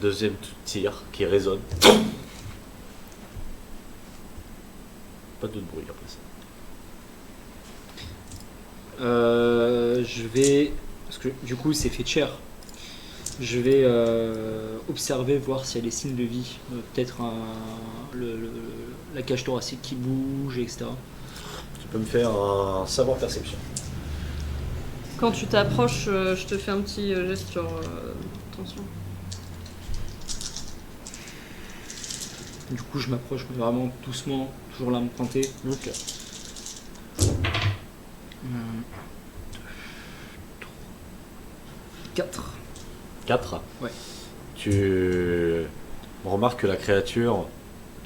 Deuxième tir qui résonne. Pas de bruit après ça. Je vais. Parce que du coup c'est fait de chair. Je vais observer, voir s'il y a des signes de vie. Peut-être la cage thoracique qui bouge, etc. Tu peux me faire un savoir-perception. Quand tu t'approches, je te fais un petit geste sur attention. Du coup je m'approche vraiment doucement, toujours là à me pointer. Ok. 4. 4. Ouais. Tu remarques que la créature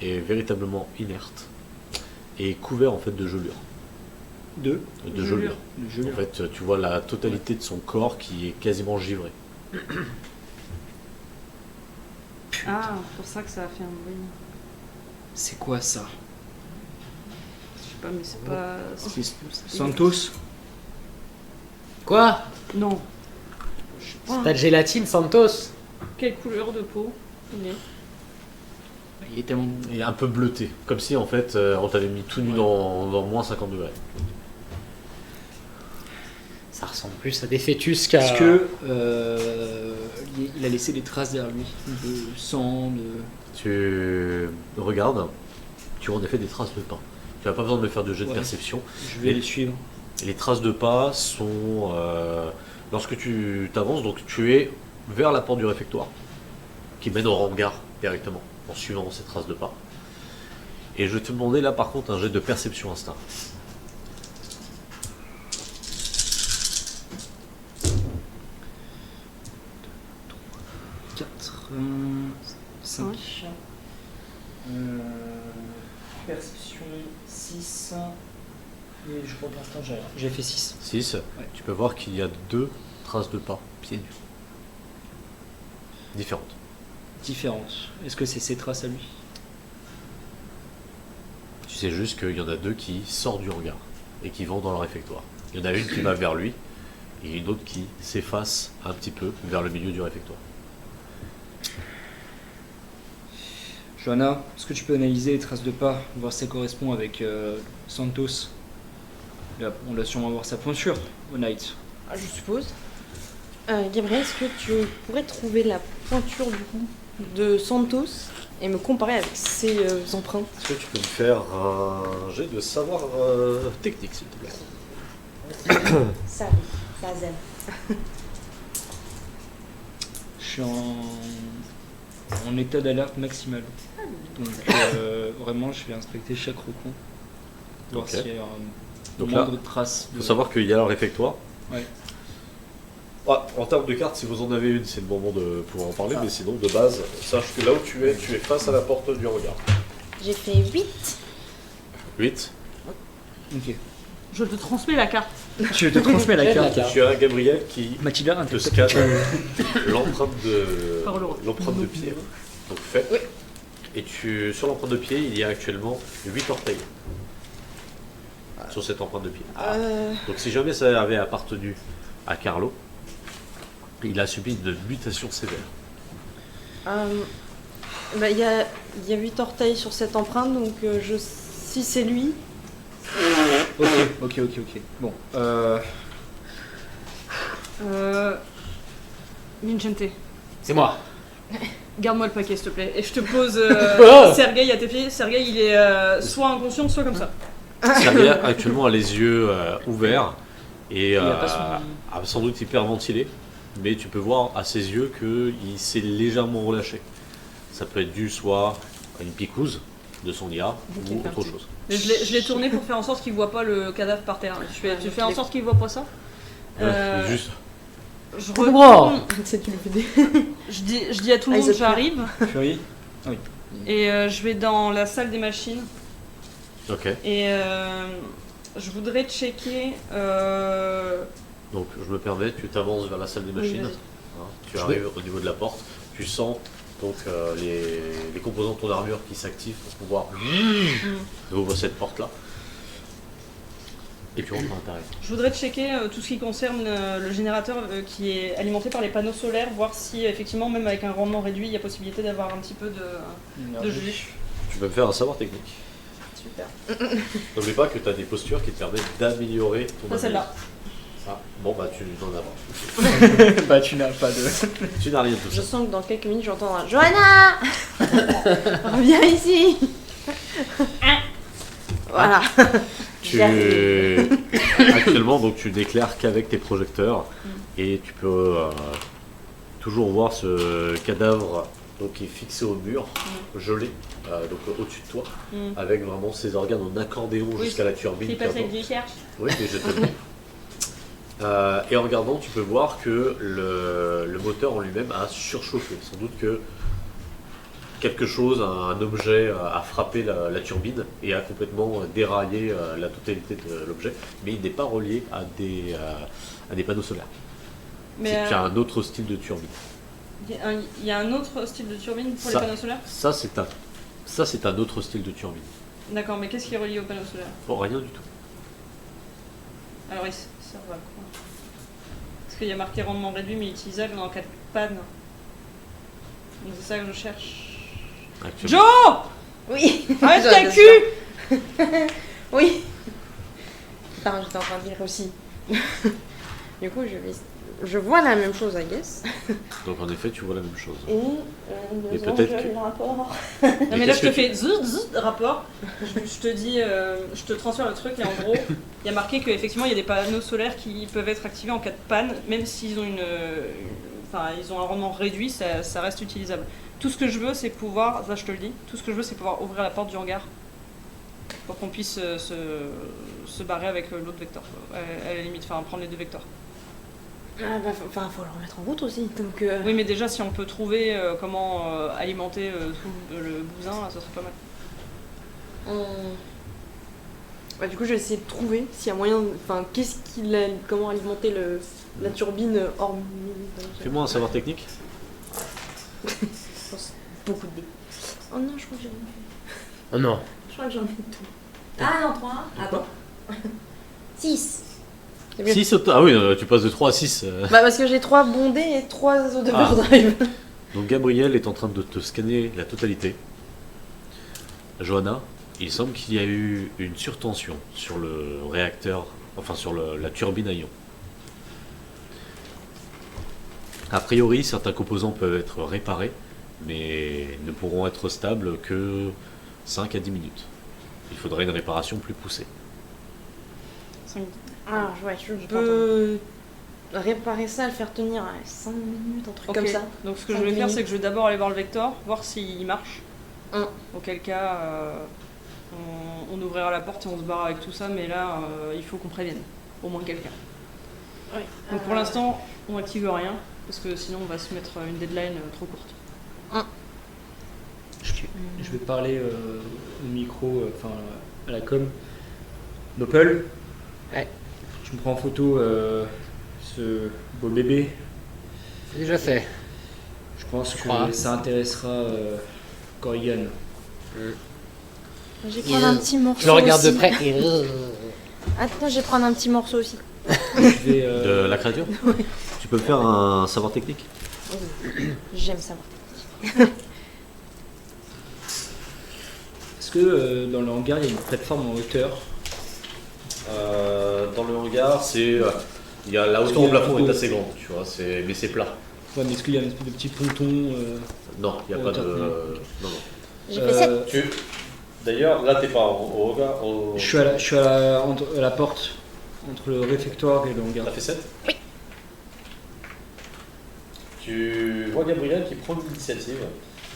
est véritablement inerte et couvert en fait de gelure. 2. De gelure. Le En gelure. fait, tu vois la totalité de son corps qui est quasiment givré. Ah, pour ça que ça a fait un bruit. C'est quoi ça? Je sais pas, mais c'est pas. Santos? Quoi? Non. T'as de gélatine, Santos? Quelle couleur de peau il est? Il est tellement. Il est un peu bleuté, comme si en fait on t'avait mis tout nu dans moins 50 degrés. Ça ressemble plus à des fœtus qu'à... Est-ce que il a laissé des traces derrière lui de sang, de. Tu regardes, tu vois en effet des traces de pas. Tu n'as pas besoin de me faire de jet de Ouais. perception. Je vais les suivre. Et les traces de pas sont... lorsque tu t'avances, donc tu es vers la porte du réfectoire, qui mène au hangar directement, en suivant ces traces de pas. Et je vais te demander là par contre un jet de perception instinct. 4, 5. Perception 6. Et je crois pour l'instant j'ai fait 6. 6, Ouais. tu peux voir qu'il y a 2 traces de pas, pieds nus. Différentes. Différentes. Est-ce que c'est ses traces à lui? Tu sais juste qu'il y en a 2 qui sortent du hangar et qui vont dans le réfectoire. Il y en a une qui va vers lui et une autre qui s'efface un petit peu vers le milieu du réfectoire. Johanna, est-ce que tu peux analyser les traces de pas, voir si ça correspond avec Santos? Là, on doit sûrement avoir sa pointure au Night. Ah, je suppose. Gabriel, est-ce que tu pourrais trouver la pointure du coup de Santos et me comparer avec ses empreintes? Est-ce que tu peux me faire un jet de savoir technique s'il te plaît? Ça, oui, ça zen. Je suis en état d'alerte maximale. Donc vraiment, je vais inspecter chaque recoin. Voir Ok. s'il y a Donc moindre là, trace. il faut savoir qu'il y a le réfectoire. Ouais. Ah, en termes de cartes, si vous en avez une, c'est le moment de pouvoir en parler, mais sinon, de base, sache que là où tu es face à la porte du hangar. J'ai fait 8. 8. Ok. Je te transmets la carte. Je te transmets la carte. Tu as Gabriel qui Mathilda, te scanne l'empreinte Parole. de pied. Donc fait. Oui. Et sur l'empreinte de pied, il y a actuellement 8 orteils. sur cette empreinte de pied. Euh, Donc si jamais ça avait appartenu à Carlo, il a subi une mutation sévère. bah, il y a 8 orteils sur cette empreinte, donc si c'est lui, Ok. Bon, Vincente, C'est moi. garde-moi le paquet s'il te plaît. Et je te pose Oh Sergei à tes pieds. Sergei, il est soit inconscient, soit comme ça. Sergei actuellement a les yeux ouverts et Il a pas son- a sans doute hyperventilé, mais tu peux voir à ses yeux qu'il s'est légèrement relâché. Ça peut être dû soit à une picouse de son IA ou autre chose. Mais je l'ai tourné pour faire en sorte qu'il voit pas le cadavre par terre. Tu fais en sorte qu'il voit pas ça. Mais juste, Je Wow. retourne, c'est une BD. je dis à tout le Ah, ils monde ont peur. j'arrive Fury. et je vais dans la salle des machines ok. et je voudrais checker. Donc je me permets, tu t'avances vers la salle des machines. vas-y. Hein, tu arrives au niveau de la porte, tu sens donc les composants de ton armure qui s'activent pour pouvoir ouvrir cette porte là. Et tu rentres à l'intérieur. Je voudrais checker tout ce qui concerne le générateur qui est alimenté par les panneaux solaires, voir si effectivement même avec un rendement réduit, il y a possibilité d'avoir un petit peu de jus. Tu peux me faire un savoir technique. Super. N'oublie pas que tu as des postures qui te permettent d'améliorer ton Pas celle-là. Ah, bon bah tu n'en as pas. Bah tu n'as pas de... Tu n'as rien de tout Je ça. sens que dans quelques minutes, j'entends un Johanna reviens ici. Voilà. Actuellement donc tu n'éclaires qu'avec tes projecteurs et tu peux toujours voir ce cadavre donc qui est fixé au mur, gelé donc au-dessus de toi, avec vraiment ses organes en accordéon Oui, jusqu'à la turbine. Il qui passe attend. avec des cherches. Oui, mais je te le dis. Et en regardant, tu peux voir que le moteur en lui-même a surchauffé. Sans doute que quelque chose, un objet a frappé la turbine et a complètement déraillé la totalité de l'objet, mais il n'est pas relié à des panneaux solaires. Mais C'est un autre style de turbine. il y a un autre style de turbine pour Ça. les panneaux solaires. Ça, c'est un autre style de turbine. D'accord, mais qu'est-ce qui est relié aux panneaux solaires? Bon, rien du tout. Alors ils servent à quoi? Parce qu'il y a marqué rendement réduit mais utilisable en cas de panne. Donc c'est ça que je cherche. Actuellement. Joe! Oui. Arrête ta Bien cul! sûr. Oui. Attends, j'étais en train de lire aussi. Du coup, je vois la même chose, I guess. Donc en effet, tu vois la même chose. Et Mais peut-être que- le rapport. Non mais là qu'est-ce je te que fais rapport, je te dis, je te transfère le truc et en gros il y a marqué qu'effectivement il y a des panneaux solaires qui peuvent être activés en cas de panne, même s'ils ont ils ont un rendement réduit, ça reste utilisable. Tout ce que je veux c'est pouvoir, ça je te le dis, tout ce que je veux c'est pouvoir ouvrir la porte du hangar pour qu'on puisse se barrer avec l'autre vecteur, à la limite, enfin prendre les deux vecteurs. Ah bah, faut le remettre en route aussi. Donc, Oui mais déjà si on peut trouver comment alimenter tout le bousin, là, ça serait pas mal. Bah, du coup, je vais essayer de trouver s'il y a moyen. Enfin, comment alimenter la turbine hors. Fais-moi un savoir technique. Beaucoup de dés. Oh non, je crois que j'ai rien fait. Oh non. Je crois que j'en ai tout. Ah non, 3. Ah bon 6. C'est mieux. 6 Ah oui, tu passes de 3 à 6. Bah, parce que j'ai 3 bondés et 3 d'overdrive. Donc Gabriel est en train de te scanner la totalité. Johanna, il semble qu'il y a eu une surtension sur le réacteur, enfin sur la turbine à ion. A priori, certains composants peuvent être réparés, mais ne pourront être stables que 5 à 10 minutes. Il faudrait une réparation plus poussée. Alors, ouais, je peux réparer ça, le faire tenir à 5 minutes, un truc Ok. comme ça. Donc ce que je 5 vais faire, minutes. c'est que je vais d'abord aller voir le vecteur, voir s'il marche. Auquel cas, on ouvrira la porte et on se barre avec tout ça, mais là, il faut qu'on prévienne. Au moins quelqu'un. Ouais. Donc pour l'instant, on active rien, parce que sinon on va se mettre une deadline trop courte. Je vais parler au micro, enfin à la com. Nopal. Ouais. Tu me prends en photo ce beau bébé. C'est déjà fait. Je pense que crois. ça intéressera Corrigan. J'ai pris un petit morceau. Je le regarde de aussi. près et... Attends, je vais prendre un petit morceau aussi. Je vais, De la créature. Tu peux me faire un savoir technique. J'aime savoir. Est-ce que dans le hangar il y a une plateforme en hauteur? Dans le hangar, c'est il y a la hauteur au plafond est assez grande, tu vois, mais c'est plat. Ouais, mais est-ce qu'il y a une espèce de petit ponton Non, il n'y a En pas de. hauteur, non. Non, non. J'ai fait 7. D'ailleurs, là, t'es pas au hangar. Je suis à la porte entre le réfectoire et le hangar. T'as fait 7 Oui. Tu vois Gabriel qui prend l'initiative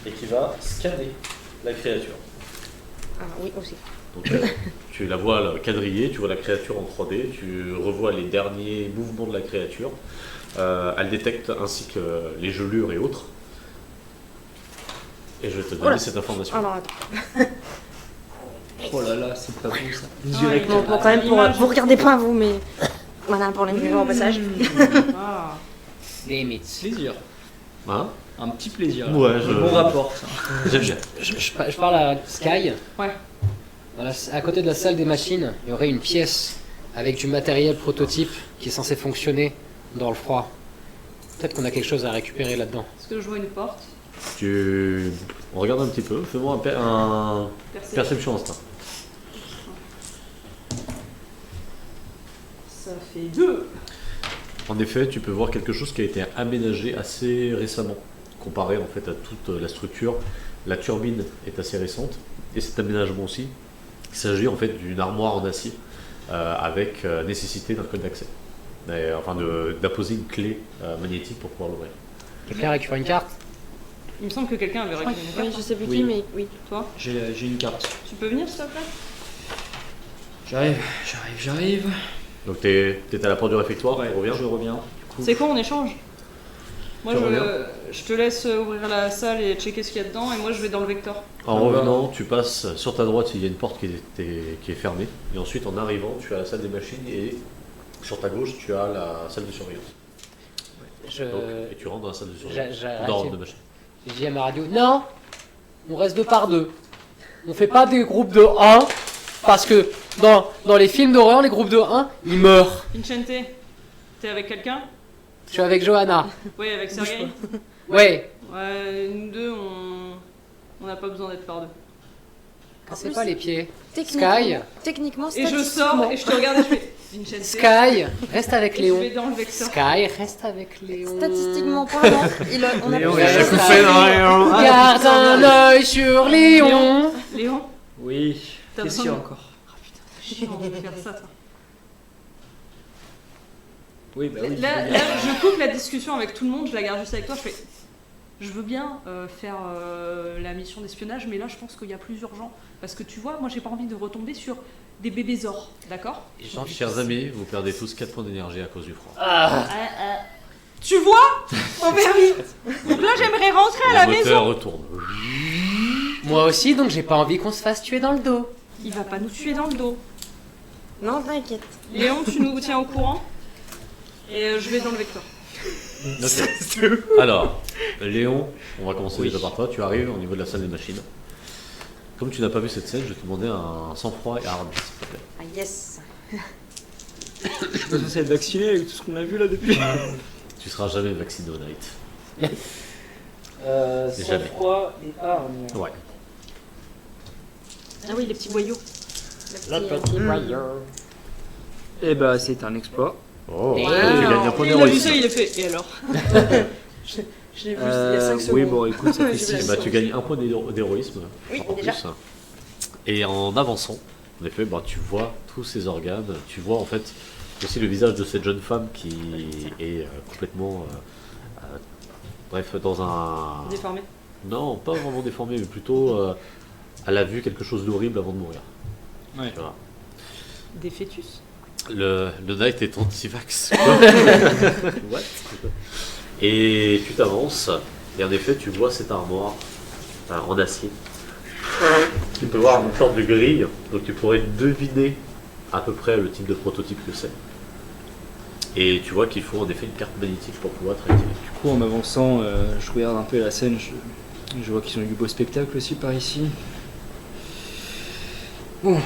et qui va scanner la créature. Ah oui, aussi. Donc, tu la vois là, quadrillée, tu vois la créature en 3D, tu revois les derniers mouvements de la créature. Elle détecte ainsi que les gelures et autres. Et je vais te donner Oula. cette information. Alors attends. Oh là là, c'est pas bon ça. Bon, pour quand même, vous regardez pas vous, mais voilà pour les vivants au passage. Ah. Limite. Plaisir. Hein Un petit plaisir. Ouais, Un je- bon rapport ça. J'aime bien. Je parle à Sky. Ouais. À côté de la salle des machines, il y aurait une pièce avec du matériel prototype qui est censé fonctionner dans le froid. Peut-être qu'on a quelque chose à récupérer là-dedans. Est-ce que je vois une porte? On regarde un petit peu, fais-moi un Perception. perception instinct. Ça fait 2. En effet, tu peux voir quelque chose qui a été aménagé assez récemment, comparé en fait à toute la structure. La turbine est assez récente, et cet aménagement aussi. Il s'agit en fait d'une armoire en acier avec nécessité d'un code d'accès. Enfin, d'apposer une clé magnétique pour pouvoir l'ouvrir. Quelqu'un récupère une carte? Il me semble que quelqu'un avait récupéré une Oui, carte. je sais plus Oui. qui, mais oui. Toi? J'ai une carte. Tu peux venir s'il te plaît? J'arrive. Donc t'es à la porte du réfectoire, Ouais, on revient. je reviens. C'est quoi, on échange? Moi Tu reviens je te laisse ouvrir la salle et checker ce qu'il y a dedans et moi je vais dans le vecteur. En Ah bah. revenant, tu passes sur ta droite, il y a une porte qui est fermée. Et ensuite, en arrivant, tu as la salle des machines et sur ta gauche, tu as la salle de surveillance. Et tu rentres dans la salle de surveillance. Dans de machine. Je dis à ma radio, non, on reste 2 par 2. On fait pas des groupes de 1 parce que dans les films d'horreur, les groupes de 1, ils meurent. Vincente, t'es avec quelqu'un? Je suis avec Johanna. Oui, avec Sergei. Ouais, Ouais, nous deux, on n'a pas besoin d'être par deux. cassez pas les pieds. Techniquement, techniquement, Et je sors statistiquement. et je te regarde et je fais Vincente. Sky, reste avec Et Léon. je vais dans le vecteur. Sky, reste avec Léon. Statistiquement parlant, on a Léon, plus il a de la choses coupe à fait, faire. non, Léon. Garde un œil sur Léon. Léon, Oui. T'as Qu'est-ce qu'il y a besoin de- encore? oh putain, t'es chiant de faire ça, toi. Oui, bah oui. Là, je coupe la discussion avec tout le monde, je la garde juste avec toi, je fais. Je veux bien faire la mission d'espionnage, mais là je pense qu'il y a plus urgent. Parce que tu vois, moi j'ai pas envie de retomber sur des bébés or, d'accord? Chers amis, vous perdez tous 4 points d'énergie à cause du froid. Tu vois? Mon permis. Donc là j'aimerais rentrer à la Le maison. moteur retourne. Moi aussi, donc j'ai pas envie qu'on se fasse tuer dans le dos. Il va pas nous tuer dans le dos. Non, t'inquiète. Léon, tu nous tiens au courant. Et je vais dans le vecteur. Ok. Alors, Léon, on va commencer déjà par toi. Tu arrives au niveau de la salle des machines. Comme tu n'as pas vu cette scène, je vais te demander un sang-froid et un hard beat, s'il te plaît. Ah yes. Je suis pas censé être vacciné avec tout ce qu'on a vu là depuis. Tu seras jamais vacciné au night. Jamais. Sang-froid et arme. Ouais. Ah oui, les petits boyaux. Le petit voyeur. Eh bah, c'est un exploit. Oh, Et tu gagnes un point Il a vu d'héroïsme. ça, il a fait. Et alors? Je l'ai vu il y a 5 secondes. Oui, bon, écoute, ça fait J'ai 6. vu la Bah, tu gagnes un point d'héroïsme. Oui, en déjà. plus. Et en avançant, en effet, bah, tu vois tous ces organes. Tu vois en fait aussi le visage de cette jeune femme qui est complètement. Bref, dans un. Déformé. Non, pas vraiment déformé, mais plutôt. Elle a vu quelque chose d'horrible avant de mourir. Ouais. Tu vois. Des fœtus. Le Knight est anti-vax. What? Et tu t'avances, et en effet, tu vois cette armoire en acier. Tu peux voir une sorte de grille, donc tu pourrais deviner à peu près le type de prototype que c'est. Et tu vois qu'il faut en effet une carte magnétique pour pouvoir te réactiver. Du coup, en m'avançant, je regarde un peu la scène. Je vois qu'ils ont eu du beau spectacle aussi par ici. Bon,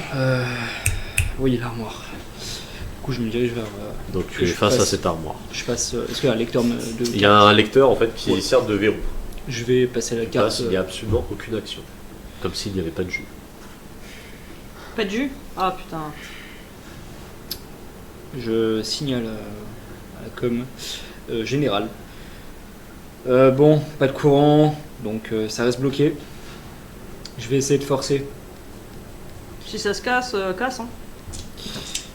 Oui, l'armoire. Du coup, je me dirige vers. Donc tu es je face à passe- cette armoire. Je passe. Est-ce qu'il y a un lecteur de. Il y a un lecteur en fait qui Ouais. sert de verrou. Je vais passer la Là, carte. il n'y a absolument aucune action. Comme s'il n'y avait pas de jus. Pas de jus? Ah putain. Je signale à la com générale. Bon, pas de courant, donc ça reste bloqué. Je vais essayer de forcer. Si ça se casse, casse hein.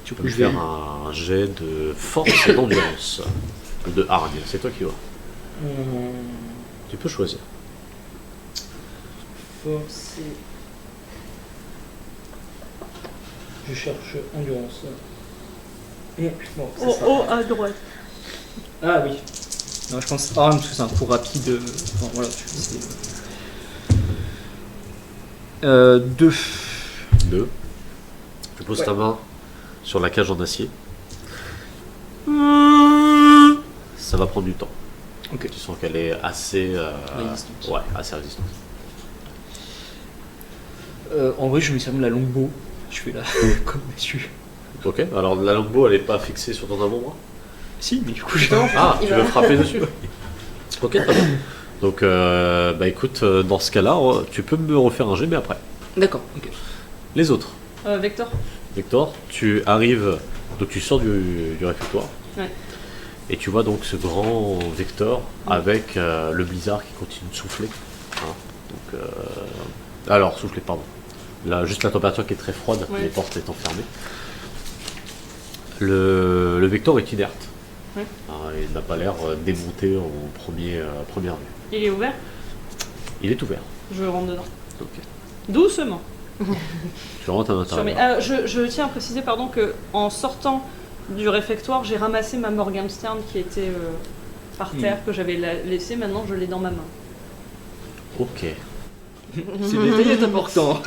Tu coup, peux je vais- faire un jet de force et d'endurance. De hargne, c'est toi qui vois. Tu peux choisir. Forcer. Je cherche endurance. Et bon, c'est ça. Oh, à droite. Ah oui. Non, je pense arme parce que c'est un coup rapide. Enfin, voilà, c'est. 2. 2. Tu poses ta main sur la cage en acier. Ça va prendre du temps. Ok. Tu sens qu'elle est assez, Résistante. ouais, assez résistante. En vrai, je vais servir la longbow. Je fais là comme dessus. Ok, alors la longbow elle est pas fixée sur ton avant-bras. Si, mais du coup, je. Ah, Il tu va- veux frapper dessus. Ok, très bien. Donc, bah écoute, dans ce cas-là, tu peux me refaire un jet, mais après. D'accord. Les autres. Vector. Victor, tu arrives, donc tu sors du réfectoire. Ouais. Et tu vois donc ce grand Vector avec le blizzard qui continue de souffler. Hein. Donc, alors, souffler, pardon. Là, juste la température qui est très froide, Ouais. les portes étant fermées. Le Vector est inerte. Ouais. Hein, il n'a pas l'air démonté en première vue. Il est ouvert? Il est ouvert. Je rentre dedans. Ok. Doucement. Tu rentres à Sur mes- l'intérieur. je tiens à préciser pardon que en sortant du réfectoire, j'ai ramassé ma Morgenstern qui était par terre, que j'avais laissée. Maintenant, je l'ai dans ma main. Ok. C'est le détail est important.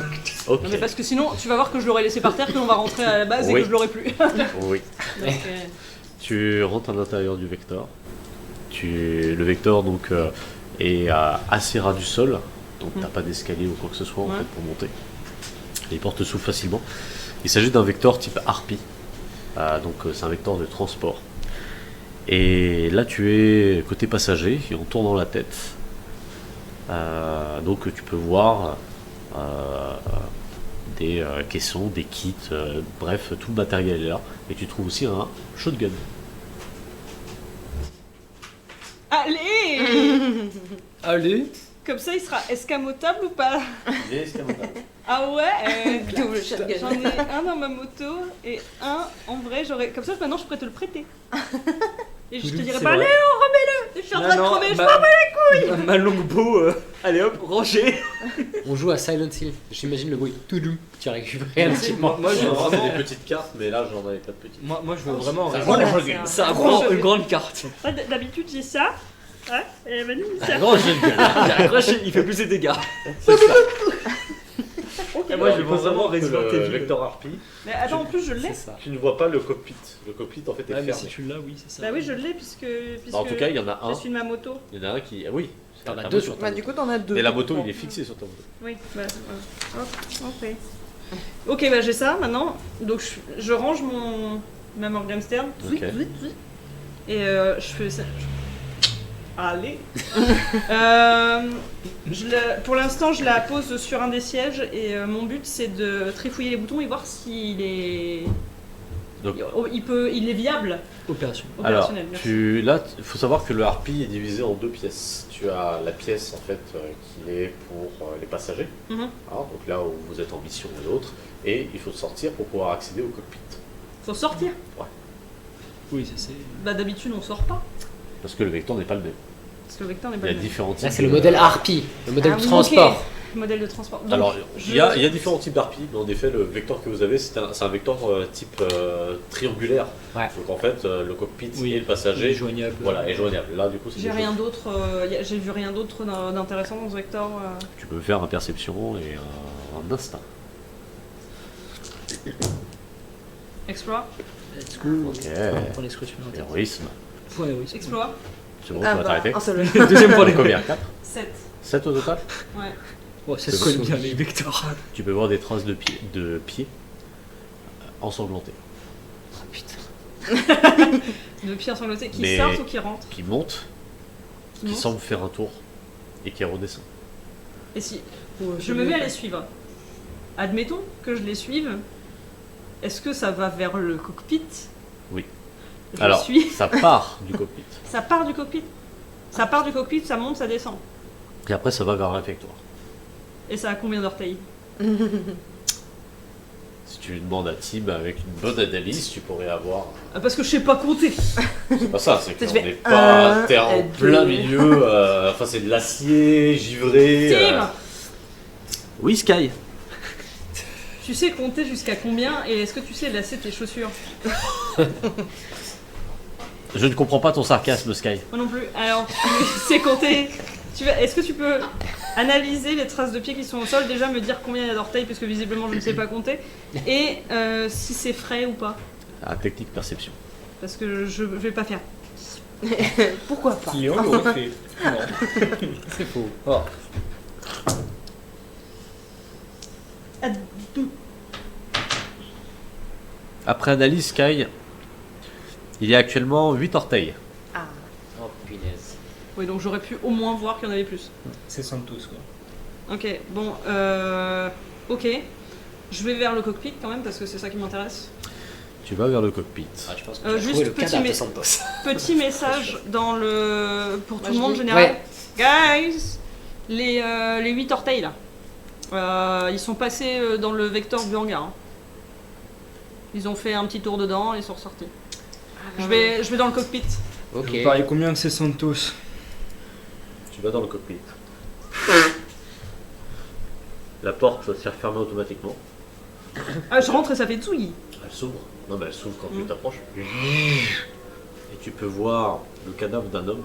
Ok. Non, mais parce que sinon, tu vas voir que je l'aurais laissé par terre, que l'on va rentrer à la base et Oui. que je l'aurai plus. Oui. Donc, Tu rentres à l'intérieur du Vector. Le Vector donc est assez ras du sol, donc t'as pas d'escalier ou quoi que ce soit en Ouais. fait pour monter. Les portes s'ouvrent facilement. Il s'agit d'un Vector type Harpy, donc c'est un Vector de transport. Et là tu es côté passager et en tournant la tête, donc tu peux voir des caissons, des kits, bref tout le matériel est là. Et tu trouves aussi un shotgun. Allez. Allez. Comme ça, il sera escamotable ou pas? Ah ouais. Double shotgun. J'en ai un dans ma moto et un en vrai. J'aurais comme ça. Maintenant, je pourrais te le prêter. Et je te dirais C'est pas, vrai. allez, on remets-le. Et je suis en train de crever. Je m'en bats. ma longbow, allez hop, rangé. On joue à Silent Hill. J'imagine le bruit. Toudou. Tu as récupéré un petit Moi, je veux Vraiment vraiment. des petites cartes, mais là j'en avais pas de petites. Moi, je veux vraiment. Voilà, c'est un- Ça gros prend shotgun. une grande carte. Ouais, d'habitude, j'ai ça. Ouais, et Manu, ça. Grand shotgun. Accroché, il fait plus de dégâts. Et moi, je veux vraiment Resident le Evil. Vector Harpy. Mais attends, en plus, je l'ai. ça. Tu ne vois pas le cockpit. Le cockpit en fait est Ouais, mais fermé. si tu l'as, oui, c'est ça. Bah oui, je l'ai puisque. En tout cas, il y en a un. je suis de ma moto. Il y en a un qui. Oui. T'en as Ta deux moto. sur ta Bah, du coup, t'en as deux. Mais la moto, il est fixé sur ta moto. Oui, bah, hop, ok. Ok, bah j'ai ça maintenant. Donc je range ma Morgenstern. Ok. Et je fais ça. Allez. Pour l'instant, je la pose sur un des sièges et mon but c'est de trifouiller les boutons et voir s'il est. Donc- Il est viable, Opération. Alors, opérationnel. merci. là, il faut savoir que le Harpy est divisé en deux pièces. Tu as la pièce en fait qui est pour les passagers, Mhm. hein, donc là où vous êtes en mission et l'autre, et il faut sortir pour pouvoir accéder au cockpit. Faut sortir. Oui, ça c'est. Bah d'habitude on sort pas Parce que le Vector n'est pas le même. parce que le vecteur n'est Il pas y a le même. différents types. Là, c'est le modèle Harpy, le modèle Ah de oui, transport. ok. Modèle de transport. Donc, Alors, je- il y a différents types d'Harpy, mais en effet, le Vector que vous avez, c'est un Vector type triangulaire. Ouais. Donc en fait, le cockpit Oui. et le passager, joignable. voilà, est joignable. Là, du coup, c'est J'ai des rien choses- d'autre, j'ai vu rien d'autre d'intéressant dans ce vecteur. Tu peux faire un perception et un instinct. Explore. Let's go. Ok. Pour les scruts supplémentaires. Héroïsme. Ouais, oui, c'est Explore. C'est bon, Ah tu vas bah, t'arrêter. un seul. Deuxième pour les Combien 4 7. 7 au total. Ouais. Oh, ça C'est se colle bon. bien les vecteurs. Tu peux voir des traces de pieds ensanglanté. Oh putain. De pieds ensanglantés qui Mais- sortent ou qui rentrent Qui monte, qui montent semble faire un tour et qui redescend. Et si je me mets à les suivre, admettons que je les suive, est-ce que ça va vers le cockpit? Oui. Je Alors, suis. ça part du cockpit. Ça part du cockpit. Ça part du cockpit, ça monte, ça descend. Et après, ça va vers le réfectoire. Et ça a combien d'orteils? Si tu demandes à Tim avec une bonne analyse, tu pourrais avoir. Parce que je sais pas compter. C'est pas ça, c'est Tu qu'on fais n'est pas. T'es en un, plein deux. milieu. Enfin, c'est de l'acier, givré. Tim, Oui, Sky. tu sais compter jusqu'à combien et est-ce que tu sais lasser tes chaussures? Je ne comprends pas ton sarcasme, Sky. Moi non plus. Alors, tu sais compter. Est-ce que tu peux analyser les traces de pieds qui sont au sol, déjà me dire combien il y a d'orteils, puisque visiblement je ne sais pas compter, et si c'est frais ou pas, Ah, technique perception. parce que je vais pas faire. Pourquoi pas? Léon l'aurait fait. Non. C'est faux. Oh. Après analyse, Sky, il y a actuellement 8 orteils. Ah. Oh punaise. Oui, donc j'aurais pu au moins voir qu'il y en avait plus. C'est Santos quoi. Ok, bon, ok. Je vais vers le cockpit quand même, parce que c'est ça qui m'intéresse. Tu vas vers le cockpit. Ah, je pense que Juste trouvé le petit cadavre de mais- Santos. Petit message dans le pour Moi, tout le je monde dis- général. Ouais. Guys, les 8 orteils là, ils sont passés dans le vecteur du hangar. Hein. Ils ont fait un petit tour dedans et ils sont ressortis. Je vais dans le cockpit. Ok. Vous pariez combien que c'est Santos? Tu vas dans le cockpit. La porte s'est refermée automatiquement. Ah, je rentre et ça fait tsouyi. Elle s'ouvre. Non, mais elle s'ouvre quand tu Mm. t'approches. Et tu peux voir le cadavre d'un homme